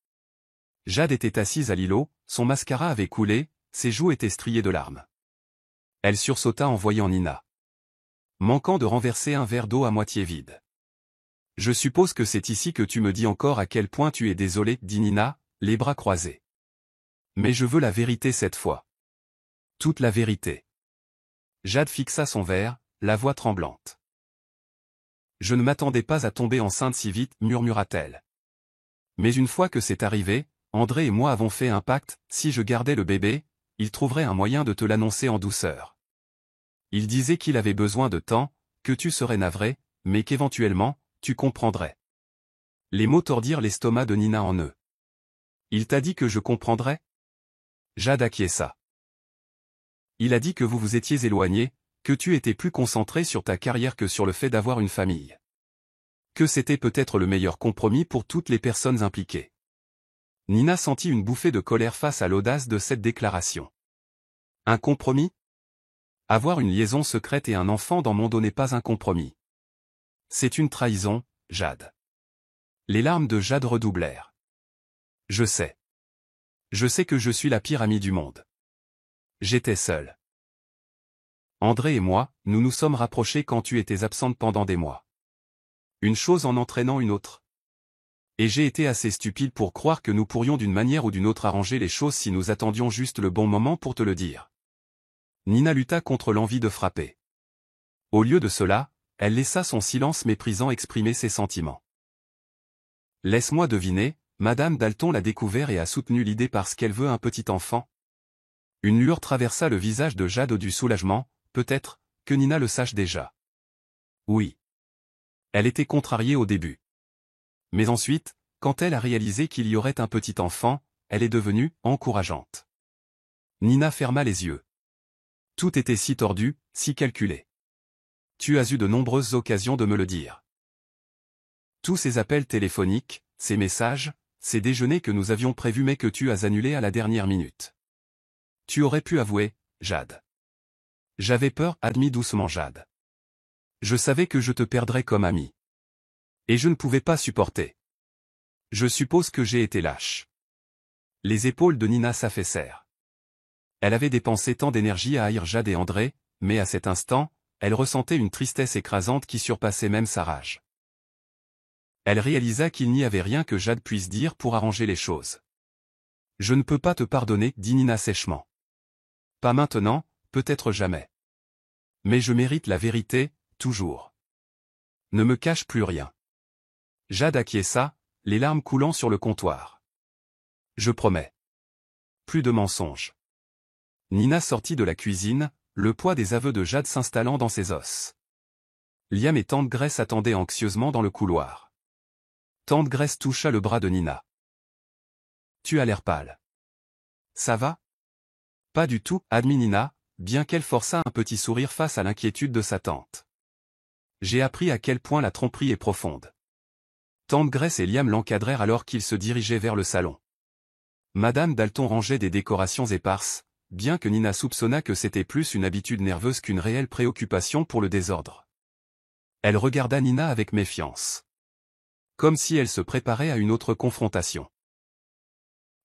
Jade était assise à l'îlot, son mascara avait coulé, ses joues étaient striées de larmes. Elle sursauta en voyant Nina. Manquant de renverser un verre d'eau à moitié vide. « Je suppose que c'est ici que tu me dis encore à quel point tu es désolée, dit Nina, les bras croisés. Mais je veux la vérité cette fois. Toute la vérité. » Jade fixa son verre, la voix tremblante. « Je ne m'attendais pas à tomber enceinte si vite, murmura-t-elle. Mais une fois que c'est arrivé, André et moi avons fait un pacte, si je gardais le bébé, il trouverait un moyen de te l'annoncer en douceur. Il disait qu'il avait besoin de temps, que tu serais navré, mais qu'éventuellement, tu comprendrais. » Les mots tordirent l'estomac de Nina en nœuds. « Il t'a dit que je comprendrais ?» Jade acquiesça. « Il a dit que vous vous étiez éloignés, que tu étais plus concentré sur ta carrière que sur le fait d'avoir une famille. Que c'était peut-être le meilleur compromis pour toutes les personnes impliquées. » Nina sentit une bouffée de colère face à l'audace de cette déclaration. Un compromis? Avoir une liaison secrète et un enfant dans mon dos n'est pas un compromis. C'est une trahison, Jade. Les larmes de Jade redoublèrent. Je sais. Je sais que je suis la pire amie du monde. J'étais seule. André et moi, nous nous sommes rapprochés quand tu étais absente pendant des mois. Une chose en entraînant une autre. Et j'ai été assez stupide pour croire que nous pourrions d'une manière ou d'une autre arranger les choses si nous attendions juste le bon moment pour te le dire. Nina lutta contre l'envie de frapper. Au lieu de cela, elle laissa son silence méprisant exprimer ses sentiments. Laisse-moi deviner, Madame Dalton l'a découvert et a soutenu l'idée parce qu'elle veut un petit enfant. Une lueur traversa le visage de Jade du soulagement, peut-être, que Nina le sache déjà. Oui. Elle était contrariée au début. Mais ensuite, quand elle a réalisé qu'il y aurait un petit enfant, elle est devenue encourageante. Nina ferma les yeux. Tout était si tordu, si calculé. Tu as eu de nombreuses occasions de me le dire. Tous ces appels téléphoniques, ces messages, ces déjeuners que nous avions prévus mais que tu as annulés à la dernière minute. Tu aurais pu avouer, Jade. J'avais peur, admit doucement Jade. Je savais que je te perdrais comme amie. Et je ne pouvais pas supporter. Je suppose que j'ai été lâche. Les épaules de Nina s'affaissèrent. Elle avait dépensé tant d'énergie à haïr Jade et André, mais à cet instant, elle ressentait une tristesse écrasante qui surpassait même sa rage. Elle réalisa qu'il n'y avait rien que Jade puisse dire pour arranger les choses. Je ne peux pas te pardonner, dit Nina sèchement. Pas maintenant, peut-être jamais. Mais je mérite la vérité, toujours. Ne me cache plus rien. Jade acquiesça, les larmes coulant sur le comptoir. Je promets. Plus de mensonges. Nina sortit de la cuisine, le poids des aveux de Jade s'installant dans ses os. Liam et tante Grace attendaient anxieusement dans le couloir. Tante Grace toucha le bras de Nina. Tu as l'air pâle. Ça va? Pas du tout, admit Nina, bien qu'elle forçât un petit sourire face à l'inquiétude de sa tante. J'ai appris à quel point la tromperie est profonde. Tante Grace et Liam l'encadrèrent alors qu'ils se dirigeaient vers le salon. Madame Dalton rangeait des décorations éparses, bien que Nina soupçonna que c'était plus une habitude nerveuse qu'une réelle préoccupation pour le désordre. Elle regarda Nina avec méfiance. Comme si elle se préparait à une autre confrontation.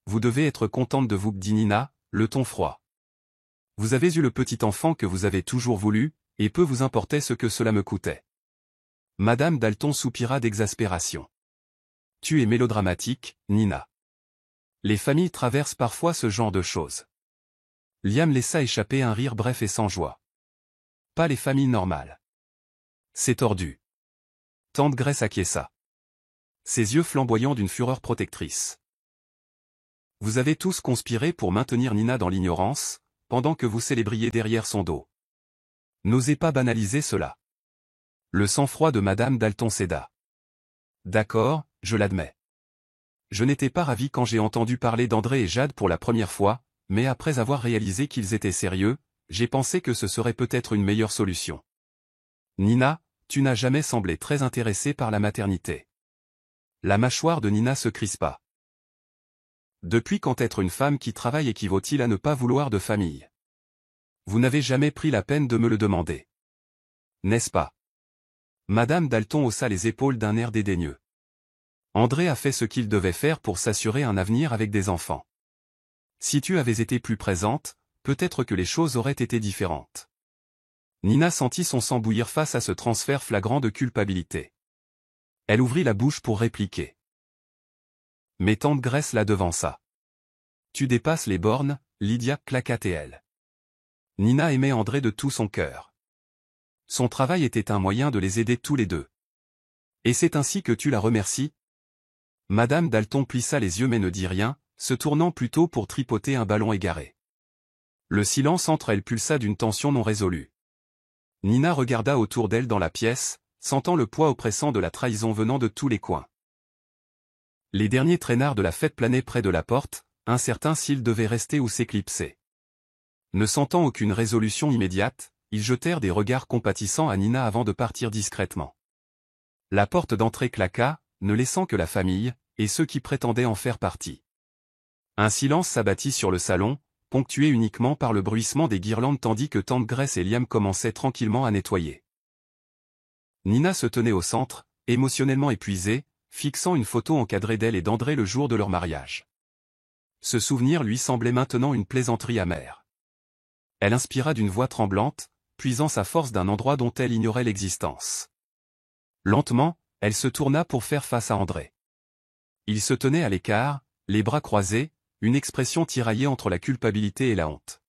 Vous devez être contente de vous, dit Nina, le ton froid. Vous avez eu le petit enfant que vous avez toujours voulu, et peu vous importait ce que cela me coûtait. Madame Dalton soupira d'exaspération. Tu es mélodramatique, Nina. Les familles traversent parfois ce genre de choses. Liam laissa échapper un rire bref et sans joie. Pas les familles normales. C'est tordu. Tante Grace acquiesça. Ses yeux flamboyants d'une fureur protectrice. Vous avez tous conspiré pour maintenir Nina dans l'ignorance, pendant que vous célébriez derrière son dos. N'osez pas banaliser cela. Le sang-froid de Madame Dalton céda. D'accord, je l'admets. Je n'étais pas ravi quand j'ai entendu parler d'André et Jade pour la première fois, mais après avoir réalisé qu'ils étaient sérieux, j'ai pensé que ce serait peut-être une meilleure solution. Nina, tu n'as jamais semblé très intéressée par la maternité. La mâchoire de Nina se crispa. Depuis quand être une femme qui travaille équivaut-il à ne pas vouloir de famille? Vous n'avez jamais pris la peine de me le demander. N'est-ce pas? Madame Dalton haussa les épaules d'un air dédaigneux. André a fait ce qu'il devait faire pour s'assurer un avenir avec des enfants. Si tu avais été plus présente, peut-être que les choses auraient été différentes. Nina sentit son sang bouillir face à ce transfert flagrant de culpabilité. Elle ouvrit la bouche pour répliquer. Mais tante Grace la devança. Tu dépasses les bornes, Lydia, claqua-t-elle. Nina aimait André de tout son cœur. Son travail était un moyen de les aider tous les deux. Et c'est ainsi que tu la remercies? Madame Dalton plissa les yeux mais ne dit rien, se tournant plutôt pour tripoter un ballon égaré. Le silence entre elles pulsa d'une tension non résolue. Nina regarda autour d'elle dans la pièce, sentant le poids oppressant de la trahison venant de tous les coins. Les derniers traînards de la fête planaient près de la porte, incertains s'ils devaient rester ou s'éclipser. Ne sentant aucune résolution immédiate, ils jetèrent des regards compatissants à Nina avant de partir discrètement. La porte d'entrée claqua, ne laissant que la famille, et ceux qui prétendaient en faire partie. Un silence s'abattit sur le salon, ponctué uniquement par le bruissement des guirlandes tandis que tante Grace et Liam commençaient tranquillement à nettoyer. Nina se tenait au centre, émotionnellement épuisée, fixant une photo encadrée d'elle et d'André le jour de leur mariage. Ce souvenir lui semblait maintenant une plaisanterie amère. Elle inspira d'une voix tremblante, puisant sa force d'un endroit dont elle ignorait l'existence. Lentement, elle se tourna pour faire face à André. Il se tenait à l'écart, les bras croisés, une expression tiraillée entre la culpabilité et la honte.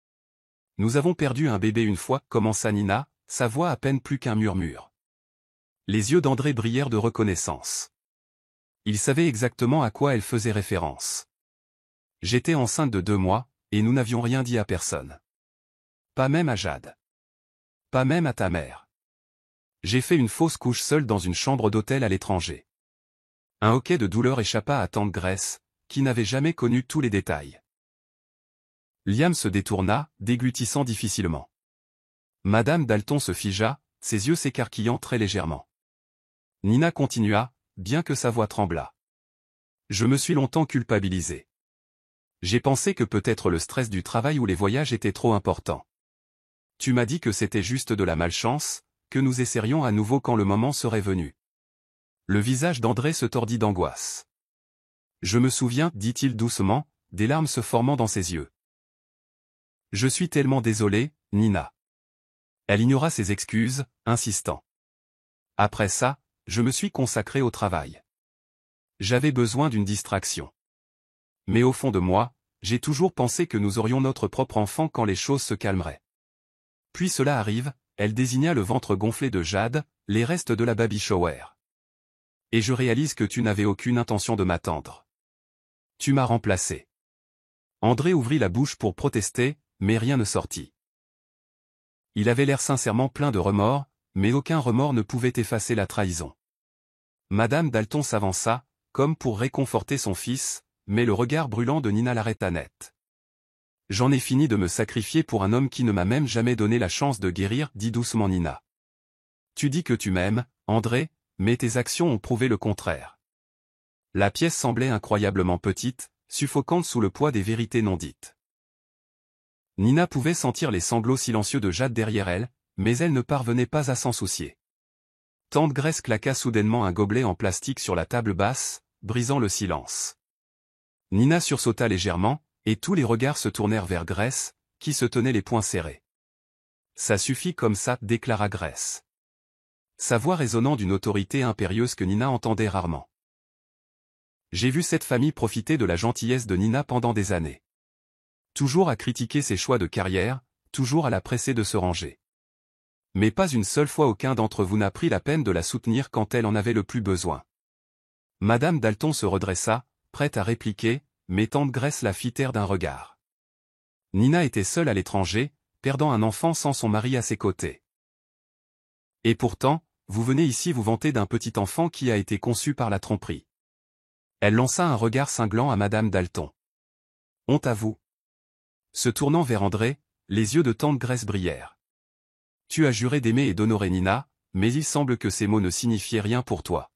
« Nous avons perdu un bébé une fois, commença Nina, sa voix à peine plus qu'un murmure. Les yeux d'André brillèrent de reconnaissance. Il savait exactement à quoi elle faisait référence. J'étais enceinte de 2 mois, et nous n'avions rien dit à personne. Pas même à Jade. Pas même à ta mère. J'ai fait une fausse couche seule dans une chambre d'hôtel à l'étranger. Un hoquet de douleur échappa à tante Grace, qui n'avait jamais connu tous les détails. Liam se détourna, déglutissant difficilement. Madame Dalton se figea, ses yeux s'écarquillant très légèrement. Nina continua, bien que sa voix tremblât. Je me suis longtemps culpabilisée. J'ai pensé que peut-être le stress du travail ou les voyages était trop important. Tu m'as dit que c'était juste de la malchance, que nous essaierions à nouveau quand le moment serait venu. Le visage d'André se tordit d'angoisse. Je me souviens, dit-il doucement, des larmes se formant dans ses yeux. Je suis tellement désolé, Nina. Elle ignora ses excuses, insistant. Après ça, je me suis consacré au travail. J'avais besoin d'une distraction. Mais au fond de moi, j'ai toujours pensé que nous aurions notre propre enfant quand les choses se calmeraient. Puis cela arrive, elle désigna le ventre gonflé de Jade, les restes de la baby shower. Et je réalise que tu n'avais aucune intention de m'attendre. Tu m'as remplacé. André ouvrit la bouche pour protester, mais rien ne sortit. Il avait l'air sincèrement plein de remords, mais aucun remords ne pouvait effacer la trahison. Madame Dalton s'avança, comme pour réconforter son fils, mais le regard brûlant de Nina l'arrêta net. J'en ai fini de me sacrifier pour un homme qui ne m'a même jamais donné la chance de guérir, dit doucement Nina. Tu dis que tu m'aimes, André, mais tes actions ont prouvé le contraire. La pièce semblait incroyablement petite, suffocante sous le poids des vérités non dites. Nina pouvait sentir les sanglots silencieux de Jade derrière elle, mais elle ne parvenait pas à s'en soucier. Tante Grace claqua soudainement un gobelet en plastique sur la table basse, brisant le silence. Nina sursauta légèrement, et tous les regards se tournèrent vers Grace, qui se tenait les poings serrés. Ça suffit comme ça, déclara Grace. Sa voix résonnant d'une autorité impérieuse que Nina entendait rarement. J'ai vu cette famille profiter de la gentillesse de Nina pendant des années. Toujours à critiquer ses choix de carrière, toujours à la presser de se ranger. Mais pas une seule fois aucun d'entre vous n'a pris la peine de la soutenir quand elle en avait le plus besoin. Madame Dalton se redressa, prête à répliquer, mais tante Grace la fit taire d'un regard. Nina était seule à l'étranger, perdant un enfant sans son mari à ses côtés. Et pourtant, vous venez ici vous vanter d'un petit enfant qui a été conçu par la tromperie. Elle lança un regard cinglant à Madame Dalton. Honte à vous. Se tournant vers André, les yeux de tante Grace brillèrent. Tu as juré d'aimer et d'honorer Nina, mais il semble que ces mots ne signifiaient rien pour toi.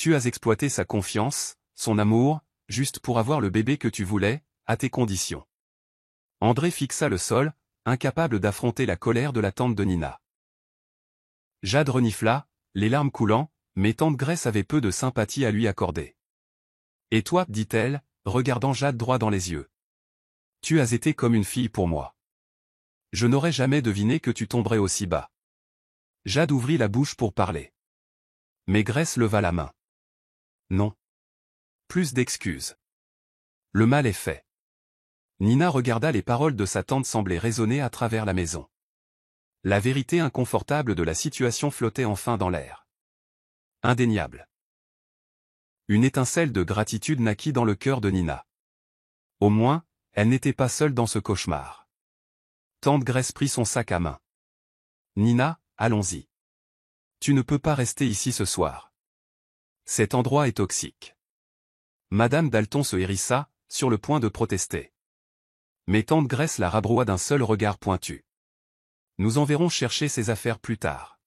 Tu as exploité sa confiance, son amour, juste pour avoir le bébé que tu voulais, à tes conditions. André fixa le sol, incapable d'affronter la colère de la tante de Nina. Jade renifla, les larmes coulant, mais tante Grace avait peu de sympathie à lui accorder. Et toi, dit-elle, regardant Jade droit dans les yeux. Tu as été comme une fille pour moi. Je n'aurais jamais deviné que tu tomberais aussi bas. Jade ouvrit la bouche pour parler. Mais Grace leva la main. Non. Plus d'excuses. Le mal est fait. Nina regarda les paroles de sa tante sembler résonner à travers la maison. La vérité inconfortable de la situation flottait enfin dans l'air. Indéniable. Une étincelle de gratitude naquit dans le cœur de Nina. Au moins, elle n'était pas seule dans ce cauchemar. Tante Grace prit son sac à main. Nina, allons-y. Tu ne peux pas rester ici ce soir. Cet endroit est toxique. Madame Dalton se hérissa, sur le point de protester. Mais tante Grace la rabroua d'un seul regard pointu. Nous enverrons chercher ses affaires plus tard.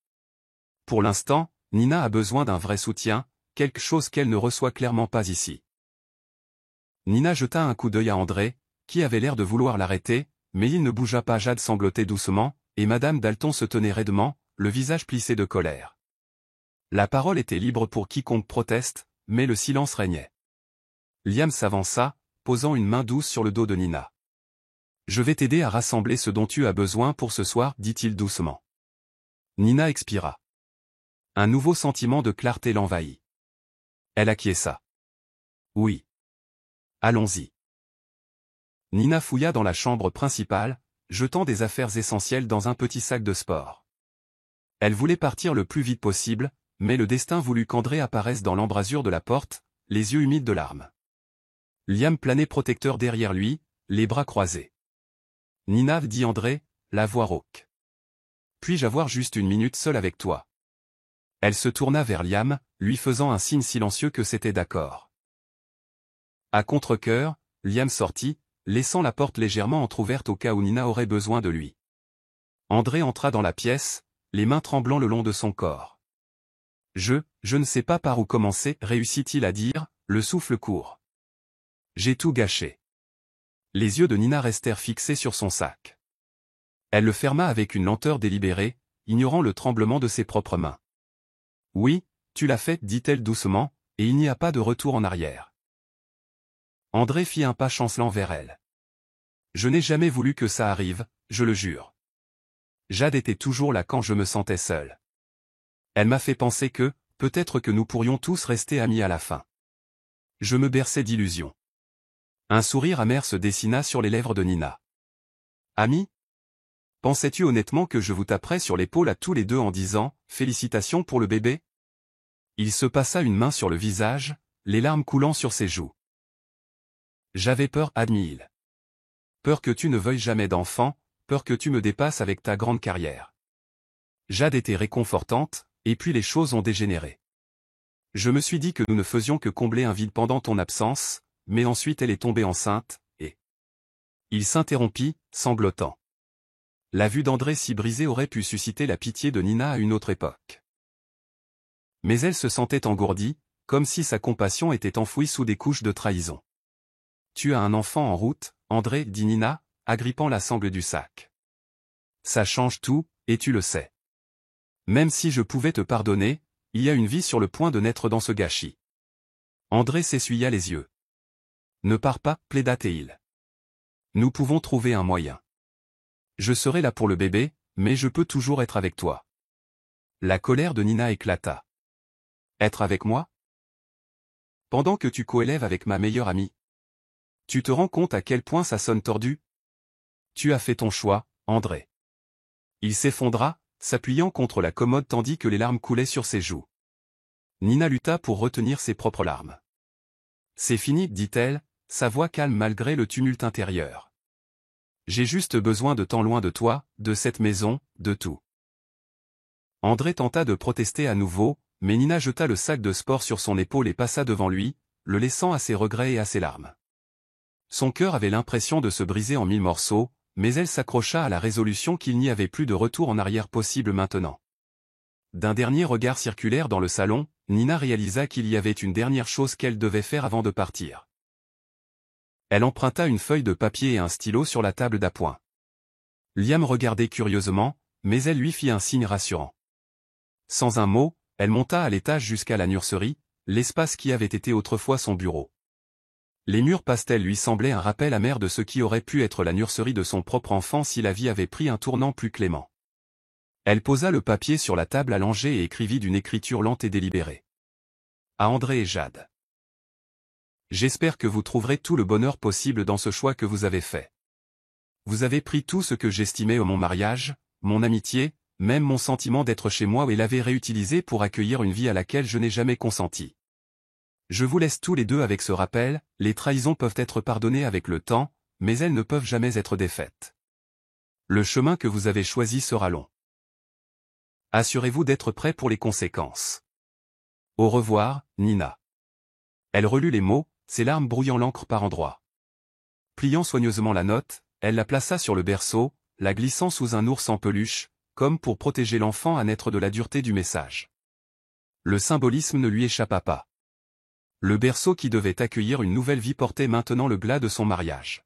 Pour l'instant, Nina a besoin d'un vrai soutien, quelque chose qu'elle ne reçoit clairement pas ici. Nina jeta un coup d'œil à André, qui avait l'air de vouloir l'arrêter, mais il ne bougea pas. Jade sanglotait doucement, et Madame Dalton se tenait raidement, le visage plissé de colère. La parole était libre pour quiconque proteste, mais le silence régnait. Liam s'avança, posant une main douce sur le dos de Nina. « Je vais t'aider à rassembler ce dont tu as besoin pour ce soir, dit-il doucement. Nina expira. Un nouveau sentiment de clarté l'envahit. Elle acquiesça. Oui. Allons-y. Nina fouilla dans la chambre principale, jetant des affaires essentielles dans un petit sac de sport. Elle voulait partir le plus vite possible, mais le destin voulut qu'André apparaisse dans l'embrasure de la porte, les yeux humides de larmes. Liam planait protecteur derrière lui, les bras croisés. « Nina, dit André, la voix rauque. Puis-je avoir juste une minute seule avec toi ?» Elle se tourna vers Liam, lui faisant un signe silencieux que c'était d'accord. À contre-cœur, Liam sortit, laissant la porte légèrement entr'ouverte au cas où Nina aurait besoin de lui. André entra dans la pièce, les mains tremblant le long de son corps. « Je ne sais pas par où commencer, réussit-il à dire, le souffle court. J'ai tout gâché. » Les yeux de Nina restèrent fixés sur son sac. Elle le ferma avec une lenteur délibérée, ignorant le tremblement de ses propres mains. « Oui, tu l'as fait, dit-elle doucement, et il n'y a pas de retour en arrière. » André fit un pas chancelant vers elle. « Je n'ai jamais voulu que ça arrive, je le jure. Jade était toujours là quand je me sentais seul. Elle m'a fait penser que, peut-être que nous pourrions tous rester amis à la fin. Je me berçais d'illusions. » Un sourire amer se dessina sur les lèvres de Nina. « Amis ? Pensais-tu honnêtement que je vous taperais sur l'épaule à tous les deux en disant « Félicitations pour le bébé ?» Il se passa une main sur le visage, les larmes coulant sur ses joues. « J'avais peur, admit-il. Peur que tu ne veuilles jamais d'enfant, peur que tu me dépasses avec ta grande carrière. » Jade était réconfortante, et puis les choses ont dégénéré. Je me suis dit que nous ne faisions que combler un vide pendant ton absence, mais ensuite elle est tombée enceinte, et... Il s'interrompit, sanglotant. La vue d'André si brisée aurait pu susciter la pitié de Nina à une autre époque. Mais elle se sentait engourdie, comme si sa compassion était enfouie sous des couches de trahison. « Tu as un enfant en route, André, dit Nina, agrippant la sangle du sac. Ça change tout, et tu le sais. Même si je pouvais te pardonner, il y a une vie sur le point de naître dans ce gâchis. » André s'essuya les yeux. « Ne pars pas, plaida-t-il. Nous pouvons trouver un moyen. Je serai là pour le bébé, mais je peux toujours être avec toi. » La colère de Nina éclata. « Être avec moi ? Pendant que tu coélèves avec ma meilleure amie. Tu te rends compte à quel point ça sonne tordu ? Tu as fait ton choix, André. » Il s'effondra, s'appuyant contre la commode tandis que les larmes coulaient sur ses joues. Nina lutta pour retenir ses propres larmes. « C'est fini, dit-elle, sa voix calme malgré le tumulte intérieur. J'ai juste besoin de temps loin de toi, de cette maison, de tout. » André tenta de protester à nouveau, mais Nina jeta le sac de sport sur son épaule et passa devant lui, le laissant à ses regrets et à ses larmes. Son cœur avait l'impression de se briser en 1000 morceaux, mais elle s'accrocha à la résolution qu'il n'y avait plus de retour en arrière possible maintenant. d'un dernier regard circulaire dans le salon, Nina réalisa qu'il y avait une dernière chose qu'elle devait faire avant de partir. Elle emprunta une feuille de papier et un stylo sur la table d'appoint. Liam regardait curieusement, mais elle lui fit un signe rassurant. Sans un mot, elle monta à l'étage jusqu'à la nurserie, l'espace qui avait été autrefois son bureau. Les murs pastels lui semblaient un rappel amer de ce qui aurait pu être la nurserie de son propre enfant si la vie avait pris un tournant plus clément. Elle posa le papier sur la table allongée et écrivit d'une écriture lente et délibérée. À André et Jade. J'espère que vous trouverez tout le bonheur possible dans ce choix que vous avez fait. Vous avez pris tout ce que j'estimais mon mariage, mon amitié, même mon sentiment d'être chez moi et l'avez réutilisé pour accueillir une vie à laquelle je n'ai jamais consenti. Je vous laisse tous les deux avec ce rappel, les trahisons peuvent être pardonnées avec le temps, mais elles ne peuvent jamais être défaites. Le chemin que vous avez choisi sera long. Assurez-vous d'être prêt pour les conséquences. Au revoir, Nina. Elle relut les mots, ses larmes brouillant l'encre par endroits. Pliant soigneusement la note, elle la plaça sur le berceau, la glissant sous un ours en peluche, comme pour protéger l'enfant à naître de la dureté du message. Le symbolisme ne lui échappa pas. Le berceau qui devait accueillir une nouvelle vie portait maintenant le glas de son mariage.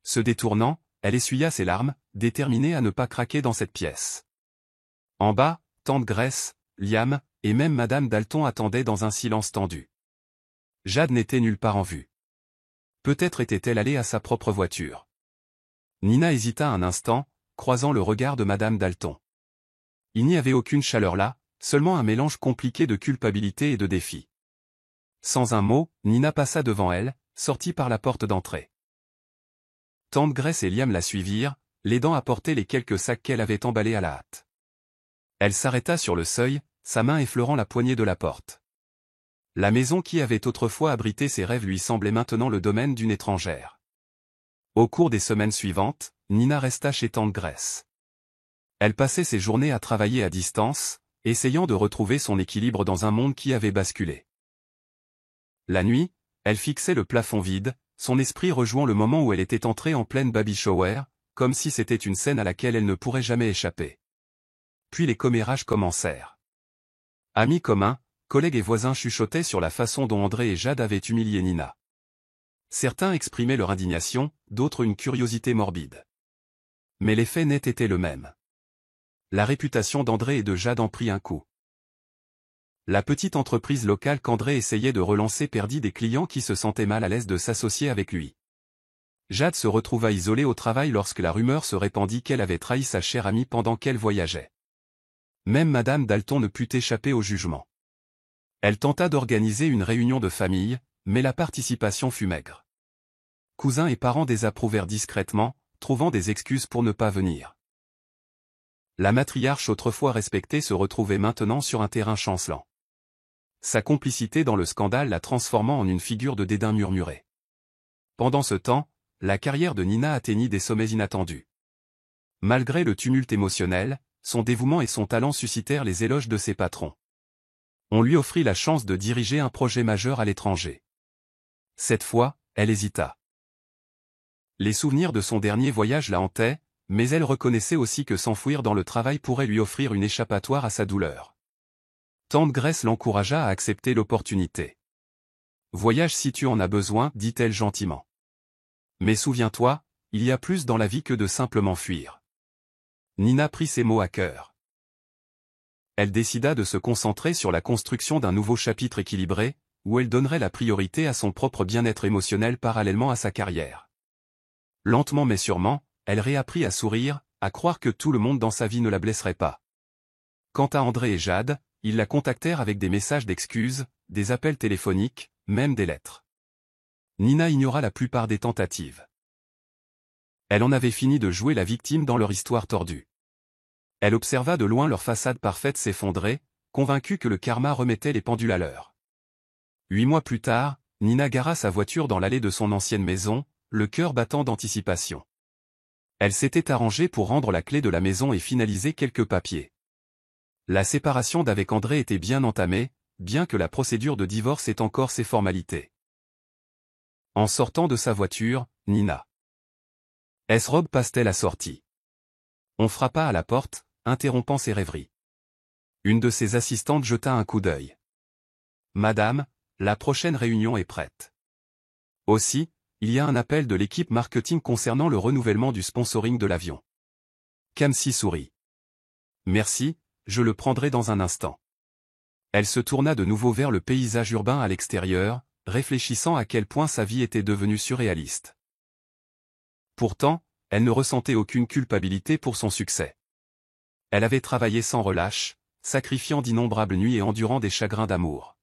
Se détournant, elle essuya ses larmes, déterminée à ne pas craquer dans cette pièce. En bas, tante Grace, Liam, et même Madame Dalton attendaient dans un silence tendu. Jade n'était nulle part en vue. Peut-être était-elle allée à sa propre voiture. Nina hésita un instant, croisant le regard de Madame Dalton. Il n'y avait aucune chaleur là, seulement un mélange compliqué de culpabilité et de défi. Sans un mot, Nina passa devant elle, sortit par la porte d'entrée. Tante Grace et Liam la suivirent, l'aidant à porter les quelques sacs qu'elle avait emballés à la hâte. Elle s'arrêta sur le seuil, sa main effleurant la poignée de la porte. La maison qui avait autrefois abrité ses rêves lui semblait maintenant le domaine d'une étrangère. Au cours des semaines suivantes, Nina resta chez tante Grace. Elle passait ses journées à travailler à distance, essayant de retrouver son équilibre dans un monde qui avait basculé. La nuit, elle fixait le plafond vide, son esprit rejouant le moment où elle était entrée en pleine baby shower, comme si c'était une scène à laquelle elle ne pourrait jamais échapper. Puis les commérages commencèrent. Amis communs, collègues et voisins chuchotaient sur la façon dont André et Jade avaient humilié Nina. Certains exprimaient leur indignation, d'autres une curiosité morbide. Mais l'effet net était le même. La réputation d'André et de Jade en prit un coup. La petite entreprise locale qu'André essayait de relancer perdit des clients qui se sentaient mal à l'aise de s'associer avec lui. Jade se retrouva isolée au travail lorsque la rumeur se répandit qu'elle avait trahi sa chère amie pendant qu'elle voyageait. Même Madame Dalton ne put échapper au jugement. Elle tenta d'organiser une réunion de famille, mais la participation fut maigre. Cousins et parents désapprouvèrent discrètement, trouvant des excuses pour ne pas venir. La matriarche autrefois respectée se retrouvait maintenant sur un terrain chancelant. Sa complicité dans le scandale la transformant en une figure de dédain murmuré. Pendant ce temps, la carrière de Nina atteignit des sommets inattendus. Malgré le tumulte émotionnel, son dévouement et son talent suscitèrent les éloges de ses patrons. On lui offrit la chance de diriger un projet majeur à l'étranger. Cette fois, elle hésita. Les souvenirs de son dernier voyage la hantaient, mais elle reconnaissait aussi que s'enfouir dans le travail pourrait lui offrir une échappatoire à sa douleur. Tante Grace l'encouragea à accepter l'opportunité. « Voyage si tu en as besoin, dit-elle gentiment. Mais souviens-toi, il y a plus dans la vie que de simplement fuir. » Nina prit ces mots à cœur. Elle décida de se concentrer sur la construction d'un nouveau chapitre équilibré, où elle donnerait la priorité à son propre bien-être émotionnel parallèlement à sa carrière. Lentement mais sûrement, elle réapprit à sourire, à croire que tout le monde dans sa vie ne la blesserait pas. Quant à André et Jade, ils la contactèrent avec des messages d'excuses, des appels téléphoniques, même des lettres. Nina ignora la plupart des tentatives. Elle en avait fini de jouer la victime dans leur histoire tordue. Elle observa de loin leur façade parfaite s'effondrer, convaincue que le karma remettait les pendules à l'heure. 8 mois plus tard, Nina gara sa voiture dans l'allée de son ancienne maison, le cœur battant d'anticipation. Elle s'était arrangée pour rendre la clé de la maison et finaliser quelques papiers. La séparation d'avec André était bien entamée, bien que la procédure de divorce ait encore ses formalités. En sortant de sa voiture, Nina S. robe pastel assortie. On frappa à la porte, interrompant ses rêveries. Une de ses assistantes jeta un coup d'œil. Madame, la prochaine réunion est prête. Aussi, il y a un appel de l'équipe marketing concernant le renouvellement du sponsoring de l'avion. Kamsi sourit. Merci, je le prendrai dans un instant. Elle se tourna de nouveau vers le paysage urbain à l'extérieur, réfléchissant à quel point sa vie était devenue surréaliste. Pourtant, elle ne ressentait aucune culpabilité pour son succès. Elle avait travaillé sans relâche, sacrifiant d'innombrables nuits et endurant des chagrins d'amour.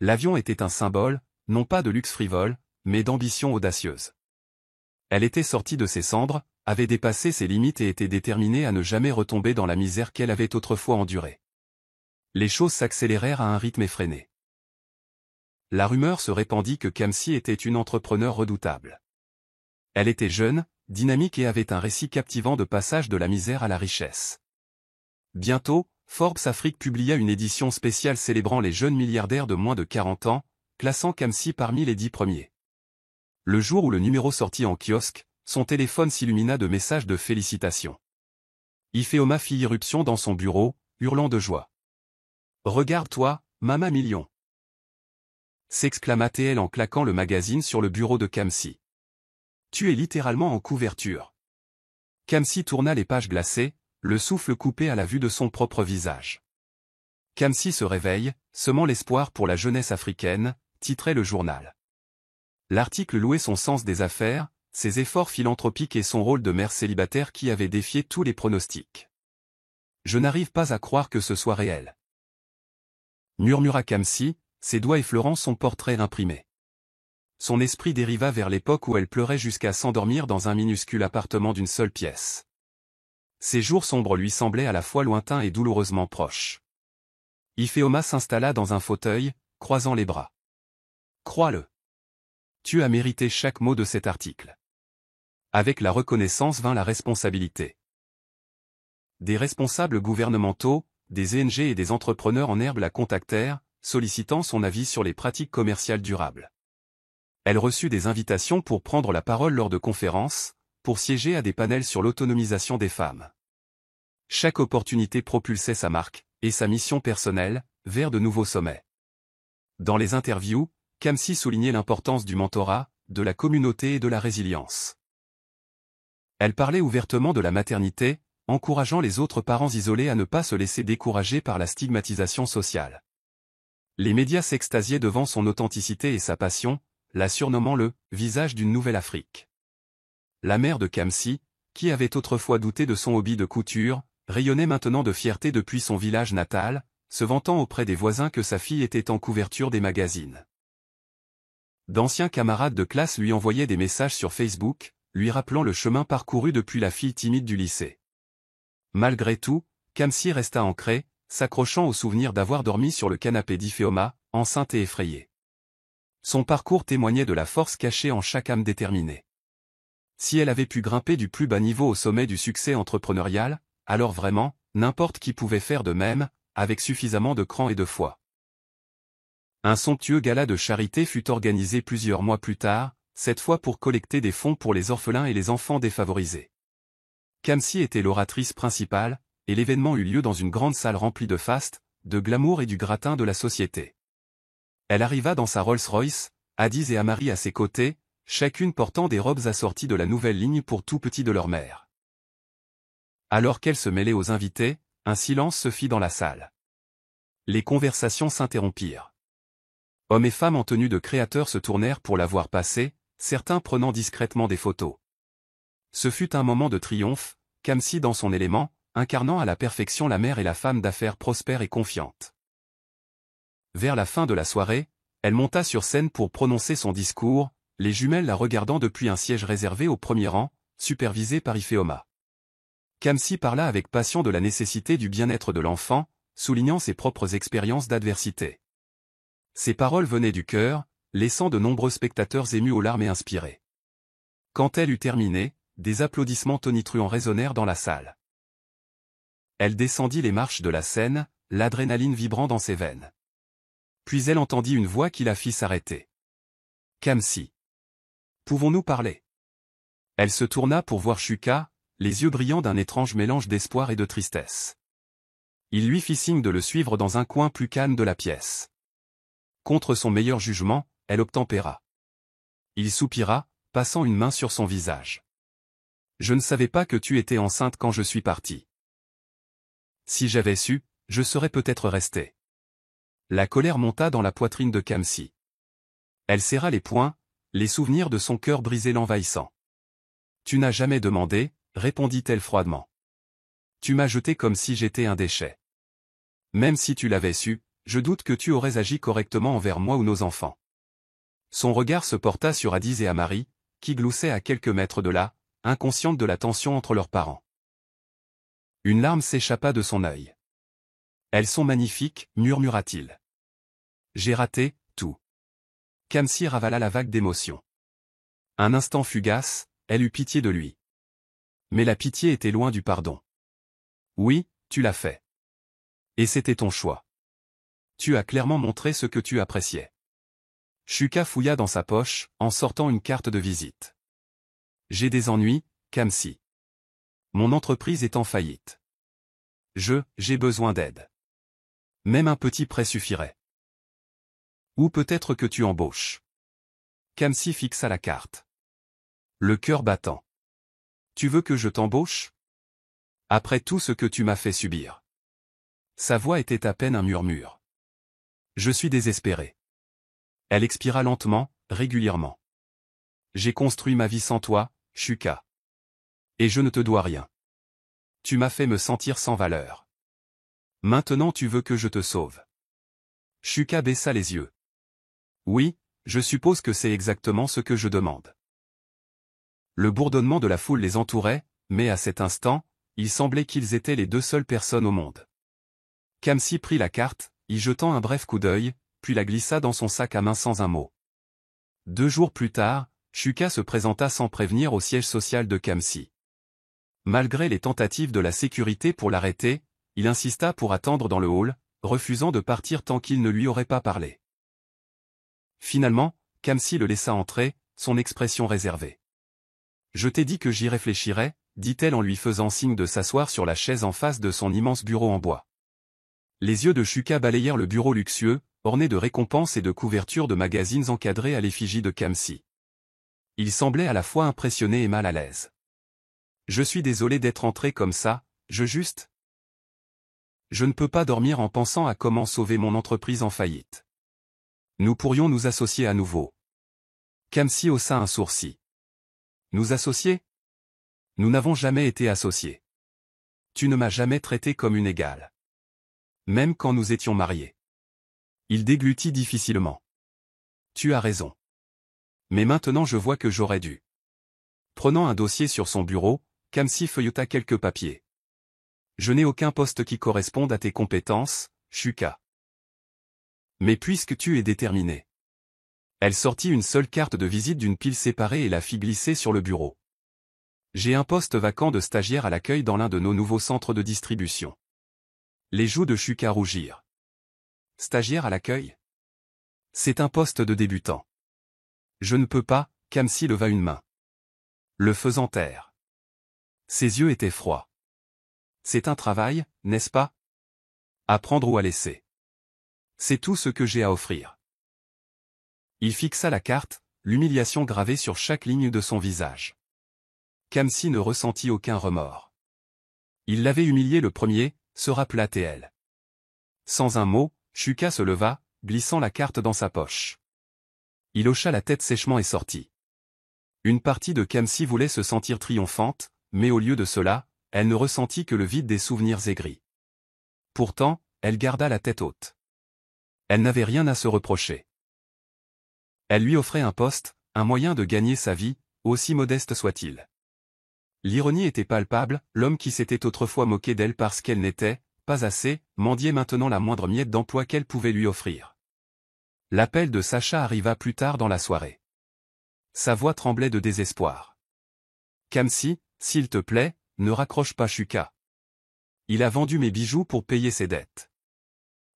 L'avion était un symbole, non pas de luxe frivole, mais d'ambition audacieuse. Elle était sortie de ses cendres, avait dépassé ses limites et était déterminée à ne jamais retomber dans la misère qu'elle avait autrefois endurée. Les choses s'accélérèrent à un rythme effréné. La rumeur se répandit que Kamsi était une entrepreneure redoutable. Elle était jeune, dynamique et avait un récit captivant de passage de la misère à la richesse. Bientôt, Forbes Afrique publia une édition spéciale célébrant les jeunes milliardaires de moins de 40 ans, classant Kamsi parmi les 10 premiers. Le jour où le numéro sortit en kiosque, son téléphone s'illumina de messages de félicitations. Ifeoma fit irruption dans son bureau, hurlant de joie. « Regarde-toi, Mama Million !» s'exclama-t-elle en claquant le magazine sur le bureau de Kamsi. « Tu es littéralement en couverture. » Kamsi tourna les pages glacées, le souffle coupé à la vue de son propre visage. Kamsi se réveille, semant l'espoir pour la jeunesse africaine, titrait le journal. L'article louait son sens des affaires, ses efforts philanthropiques et son rôle de mère célibataire qui avait défié tous les pronostics. « Je n'arrive pas à croire que ce soit réel. » murmura Kamsi, ses doigts effleurant son portrait imprimé. Son esprit dériva vers l'époque où elle pleurait jusqu'à s'endormir dans un minuscule appartement d'une seule pièce. Ces jours sombres lui semblaient à la fois lointains et douloureusement proches. Ifeoma s'installa dans un fauteuil, croisant les bras. « Crois-le. Tu as mérité chaque mot de cet article. » Avec la reconnaissance vint la responsabilité. Des responsables gouvernementaux, des ONG et des entrepreneurs en herbe la contactèrent, sollicitant son avis sur les pratiques commerciales durables. Elle reçut des invitations pour prendre la parole lors de conférences, pour siéger à des panels sur l'autonomisation des femmes. Chaque opportunité propulsait sa marque, et sa mission personnelle, vers de nouveaux sommets. Dans les interviews, Kamsi soulignait l'importance du mentorat, de la communauté et de la résilience. Elle parlait ouvertement de la maternité, encourageant les autres parents isolés à ne pas se laisser décourager par la stigmatisation sociale. Les médias s'extasiaient devant son authenticité et sa passion, la surnommant le « visage d'une nouvelle Afrique ». La mère de Kamsi, qui avait autrefois douté de son hobby de couture, rayonnait maintenant de fierté depuis son village natal, se vantant auprès des voisins que sa fille était en couverture des magazines. D'anciens camarades de classe lui envoyaient des messages sur Facebook, lui rappelant le chemin parcouru depuis la fille timide du lycée. Malgré tout, Kamsi resta ancrée, s'accrochant au souvenir d'avoir dormi sur le canapé d'Ifeoma, enceinte et effrayée. Son parcours témoignait de la force cachée en chaque âme déterminée. Si elle avait pu grimper du plus bas niveau au sommet du succès entrepreneurial, alors vraiment, n'importe qui pouvait faire de même, avec suffisamment de cran et de foi. Un somptueux gala de charité fut organisé plusieurs mois plus tard, cette fois pour collecter des fonds pour les orphelins et les enfants défavorisés. Kamsi était l'oratrice principale, et l'événement eut lieu dans une grande salle remplie de faste, de glamour et du gratin de la société. Elle arriva dans sa Rolls-Royce, Adiz et Amari à ses côtés, chacune portant des robes assorties de la nouvelle ligne pour tout petit de leur mère. Alors qu'elle se mêlait aux invités, un silence se fit dans la salle. Les conversations s'interrompirent. Hommes et femmes en tenue de créateurs se tournèrent pour la voir passer, certains prenant discrètement des photos. Ce fut un moment de triomphe, Kamsi dans son élément, incarnant à la perfection la mère et la femme d'affaires prospère et confiante. Vers la fin de la soirée, elle monta sur scène pour prononcer son discours, les jumelles la regardant depuis un siège réservé au premier rang, supervisé par Ifeoma. Kamsi parla avec passion de la nécessité du bien-être de l'enfant, soulignant ses propres expériences d'adversité. Ses paroles venaient du cœur, laissant de nombreux spectateurs émus aux larmes et inspirés. Quand elle eut terminé, des applaudissements tonitruants résonnèrent dans la salle. Elle descendit les marches de la scène, l'adrénaline vibrant dans ses veines. Puis elle entendit une voix qui la fit s'arrêter. « Kamsi. Pouvons-nous parler ?» Elle se tourna pour voir Shuka, les yeux brillants d'un étrange mélange d'espoir et de tristesse. Il lui fit signe de le suivre dans un coin plus calme de la pièce. Contre son meilleur jugement, elle obtempéra. Il soupira, passant une main sur son visage. « Je ne savais pas que tu étais enceinte quand je suis parti. Si j'avais su, je serais peut-être resté. » La colère monta dans la poitrine de Kamsi. Elle serra les poings, les souvenirs de son cœur brisé l'envahissant. « Tu n'as jamais demandé, » répondit-elle froidement. « Tu m'as jeté comme si j'étais un déchet. Même si tu l'avais su, je doute que tu aurais agi correctement envers moi ou nos enfants. » Son regard se porta sur Adiz et Amari, qui gloussaient à quelques mètres de là, inconscientes de la tension entre leurs parents. Une larme s'échappa de son œil. « Elles sont magnifiques, murmura-t-il. J'ai raté, tout. » Kamsi ravala la vague d'émotions. Un instant fugace, elle eut pitié de lui. Mais la pitié était loin du pardon. « Oui, tu l'as fait. Et c'était ton choix. Tu as clairement montré ce que tu appréciais. » Shuka fouilla dans sa poche, en sortant une carte de visite. « J'ai des ennuis, Kamsi. Mon entreprise est en faillite. J'ai besoin d'aide. Même un petit prêt suffirait. Ou peut-être que tu embauches. » Kamsi fixa la carte. Le cœur battant. « Tu veux que je t'embauche? Après tout ce que tu m'as fait subir. » Sa voix était à peine un murmure. « Je suis désespéré. » Elle expira lentement, régulièrement. « J'ai construit ma vie sans toi, Shuka. Et je ne te dois rien. Tu m'as fait me sentir sans valeur. Maintenant tu veux que je te sauve. » Shuka baissa les yeux. « Oui, je suppose que c'est exactement ce que je demande. » Le bourdonnement de la foule les entourait, mais à cet instant, il semblait qu'ils étaient les deux seules personnes au monde. Kamsi prit la carte, y jetant un bref coup d'œil, puis la glissa dans son sac à main sans un mot. 2 jours plus tard, Shuka se présenta sans prévenir au siège social de Kamsi. Malgré les tentatives de la sécurité pour l'arrêter, il insista pour attendre dans le hall, refusant de partir tant qu'il ne lui aurait pas parlé. Finalement, Kamsi le laissa entrer, son expression réservée. « Je t'ai dit que j'y réfléchirais, » dit-elle en lui faisant signe de s'asseoir sur la chaise en face de son immense bureau en bois. Les yeux de Shuka balayèrent le bureau luxueux, orné de récompenses et de couvertures de magazines encadrés à l'effigie de Kamsi. Il semblait à la fois impressionné et mal à l'aise. « Je suis désolé d'être entré comme ça, je ne peux pas dormir en pensant à comment sauver mon entreprise en faillite. Nous pourrions nous associer à nouveau. » Kamsi haussa un sourcil. « Nous associer? Nous n'avons jamais été associés. Tu ne m'as jamais traité comme une égale. Même quand nous étions mariés. » Il déglutit difficilement. « Tu as raison. Mais maintenant je vois que j'aurais dû. » Prenant un dossier sur son bureau, Kamsi feuilleta quelques papiers. « Je n'ai aucun poste qui corresponde à tes compétences, Shuka. Mais puisque tu es déterminé. » Elle sortit une seule carte de visite d'une pile séparée et la fit glisser sur le bureau. « J'ai un poste vacant de stagiaire à l'accueil dans l'un de nos nouveaux centres de distribution. » Les joues de Shuka rougirent. « Stagiaire à l'accueil? C'est un poste de débutant. » « Je ne peux pas, » Kamsi leva une main. Le faisant taire. Ses yeux étaient froids. « C'est un travail, n'est-ce pas? À prendre ou à laisser. C'est tout ce que j'ai à offrir. » Il fixa la carte, l'humiliation gravée sur chaque ligne de son visage. Kamsi ne ressentit aucun remords. Il l'avait humiliée le premier, se rappela-t-elle. Sans un mot, Shuka se leva, glissant la carte dans sa poche. Il hocha la tête sèchement et sortit. Une partie de Kamsi voulait se sentir triomphante, mais au lieu de cela, elle ne ressentit que le vide des souvenirs aigris. Pourtant, elle garda la tête haute. Elle n'avait rien à se reprocher. Elle lui offrait un poste, un moyen de gagner sa vie, aussi modeste soit-il. L'ironie était palpable, l'homme qui s'était autrefois moqué d'elle parce qu'elle n'était pas assez, mendiait maintenant la moindre miette d'emploi qu'elle pouvait lui offrir. L'appel de Sacha arriva plus tard dans la soirée. Sa voix tremblait de désespoir. « Kamsi, s'il te plaît, ne raccroche pas Shuka. Il a vendu mes bijoux pour payer ses dettes.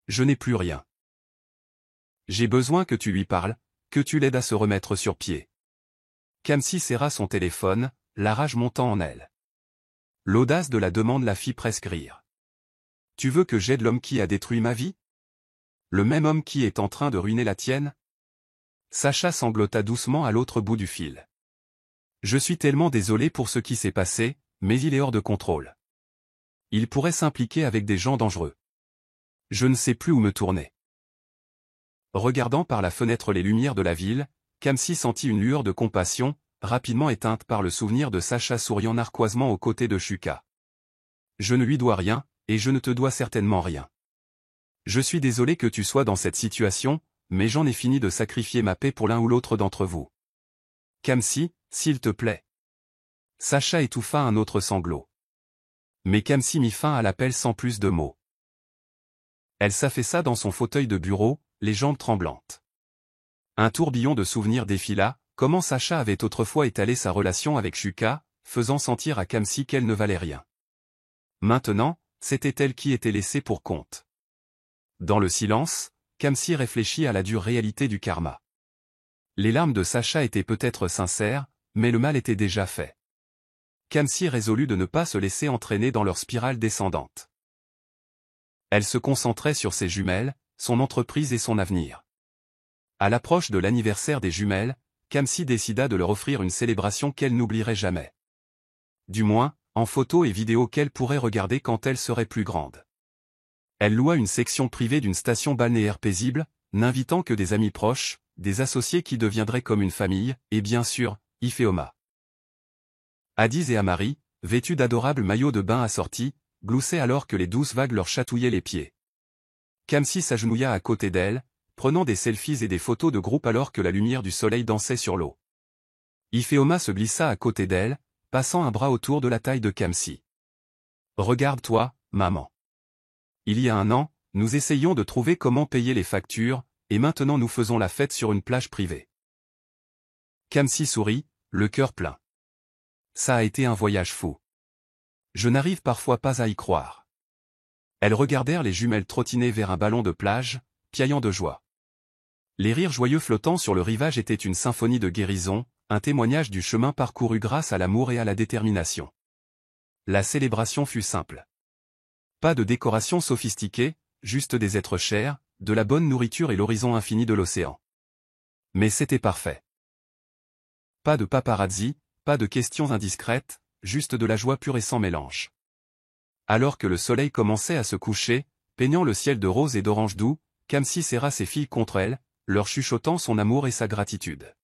Je n'ai plus rien. J'ai besoin que tu lui parles, que tu l'aides à se remettre sur pied. » Kamsi serra son téléphone, la rage montant en elle. L'audace de la demande la fit presque rire. Tu veux que j'aide l'homme qui a détruit ma vie? Le même homme qui est en train de ruiner la tienne? Sacha sanglota doucement à l'autre bout du fil. Je suis tellement désolé pour ce qui s'est passé, mais il est hors de contrôle. Il pourrait s'impliquer avec des gens dangereux. Je ne sais plus où me tourner. Regardant par la fenêtre les lumières de la ville, Kamsi sentit une lueur de compassion, rapidement éteinte par le souvenir de Sacha souriant narquoisement aux côtés de Shuka. Je ne lui dois rien, et je ne te dois certainement rien. Je suis désolé que tu sois dans cette situation, mais j'en ai fini de sacrifier ma paix pour l'un ou l'autre d'entre vous. Kamsi, s'il te plaît. Sacha étouffa un autre sanglot. Mais Kamsi mit fin à l'appel sans plus de mots. Elle s'affaissa dans son fauteuil de bureau, les jambes tremblantes. Un tourbillon de souvenirs défila, comment Sacha avait autrefois étalé sa relation avec Shuka, faisant sentir à Kamsi qu'elle ne valait rien. Maintenant, c'était elle qui était laissée pour compte. Dans le silence, Kamsi réfléchit à la dure réalité du karma. Les larmes de Sacha étaient peut-être sincères, mais le mal était déjà fait. Kamsi résolut de ne pas se laisser entraîner dans leur spirale descendante. Elle se concentrait sur ses jumelles, son entreprise et son avenir. À l'approche de l'anniversaire des jumelles, Kamsi décida de leur offrir une célébration qu'elle n'oublierait jamais. Du moins, en photos et vidéos qu'elle pourrait regarder quand elle serait plus grande. Elle loua une section privée d'une station balnéaire paisible, n'invitant que des amis proches, des associés qui deviendraient comme une famille, et bien sûr, Ifeoma. Hadiz et Amari, vêtus d'adorables maillots de bain assortis, gloussaient alors que les douces vagues leur chatouillaient les pieds. Kamsi s'agenouilla à côté d'elle, prenant des selfies et des photos de groupe alors que la lumière du soleil dansait sur l'eau. Ifeoma se glissa à côté d'elle, passant un bras autour de la taille de Kamsi. « Regarde-toi, maman. Il y a un an, nous essayions de trouver comment payer les factures, et maintenant nous faisons la fête sur une plage privée. » Kamsi sourit, le cœur plein. Ça a été un voyage fou. Je n'arrive parfois pas à y croire. Elles regardèrent les jumelles trottiner vers un ballon de plage, piaillant de joie. Les rires joyeux flottant sur le rivage étaient une symphonie de guérison, un témoignage du chemin parcouru grâce à l'amour et à la détermination. La célébration fut simple. Pas de décoration sophistiquée, juste des êtres chers, de la bonne nourriture et l'horizon infini de l'océan. Mais c'était parfait. Pas de paparazzi, pas de questions indiscrètes, juste de la joie pure et sans mélange. Alors que le soleil commençait à se coucher, peignant le ciel de rose et d'orange doux, Kamsi serra ses filles contre elle, leur chuchotant son amour et sa gratitude.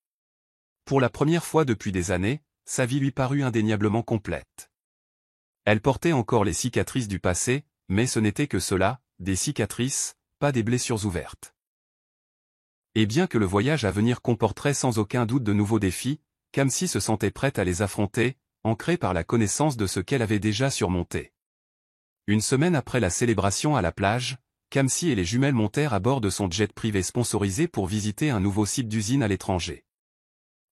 Pour la première fois depuis des années, sa vie lui parut indéniablement complète. Elle portait encore les cicatrices du passé, mais ce n'était que cela, des cicatrices, pas des blessures ouvertes. Et bien que le voyage à venir comporterait sans aucun doute de nouveaux défis, Kamsi se sentait prête à les affronter, ancrée par la connaissance de ce qu'elle avait déjà surmonté. Une semaine après la célébration à la plage, Kamsi et les jumelles montèrent à bord de son jet privé sponsorisé pour visiter un nouveau site d'usine à l'étranger.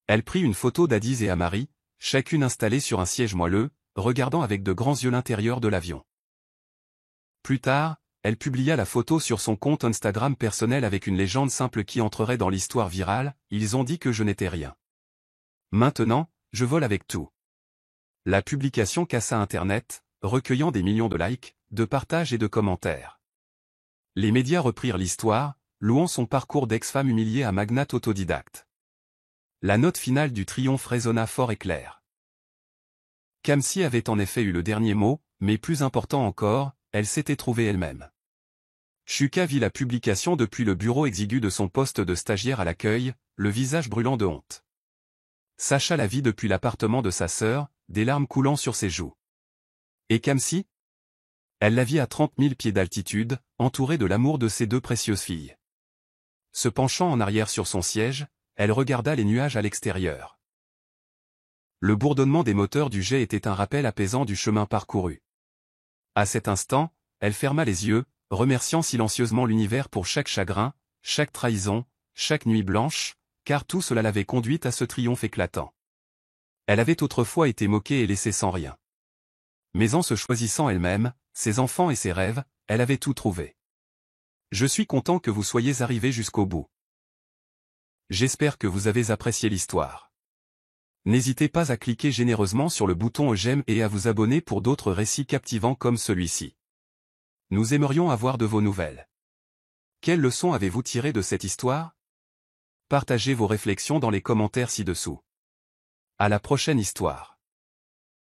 Elle prit une photo d'Hadiz et Amari, chacune installée sur un siège moelleux, regardant avec de grands yeux l'intérieur de l'avion. Plus tard, elle publia la photo sur son compte Instagram personnel avec une légende simple qui entrerait dans l'histoire virale, « Ils ont dit que je n'étais rien. Maintenant, je vole avec tout. » La publication cassa Internet, recueillant des millions de likes, de partages et de commentaires. Les médias reprirent l'histoire, louant son parcours d'ex-femme humiliée à magnate autodidacte. La note finale du triomphe résonna fort et clair. Kamsi avait en effet eu le dernier mot, mais plus important encore, elle s'était trouvée elle-même. Shuka vit la publication depuis le bureau exigu de son poste de stagiaire à l'accueil, le visage brûlant de honte. Sacha la vit depuis l'appartement de sa sœur, des larmes coulant sur ses joues. Et Kamsi? Elle la vit à 30 000 pieds d'altitude, entourée de l'amour de ses deux précieuses filles. Se penchant en arrière sur son siège, elle regarda les nuages à l'extérieur. Le bourdonnement des moteurs du jet était un rappel apaisant du chemin parcouru. À cet instant, elle ferma les yeux, remerciant silencieusement l'univers pour chaque chagrin, chaque trahison, chaque nuit blanche, car tout cela l'avait conduite à ce triomphe éclatant. Elle avait autrefois été moquée et laissée sans rien. Mais en se choisissant elle-même, ses enfants et ses rêves, elle avait tout trouvé. Je suis content que vous soyez arrivés jusqu'au bout. J'espère que vous avez apprécié l'histoire. N'hésitez pas à cliquer généreusement sur le bouton j'aime et à vous abonner pour d'autres récits captivants comme celui-ci. Nous aimerions avoir de vos nouvelles. Quelles leçons avez-vous tirées de cette histoire? Partagez vos réflexions dans les commentaires ci-dessous. À la prochaine histoire.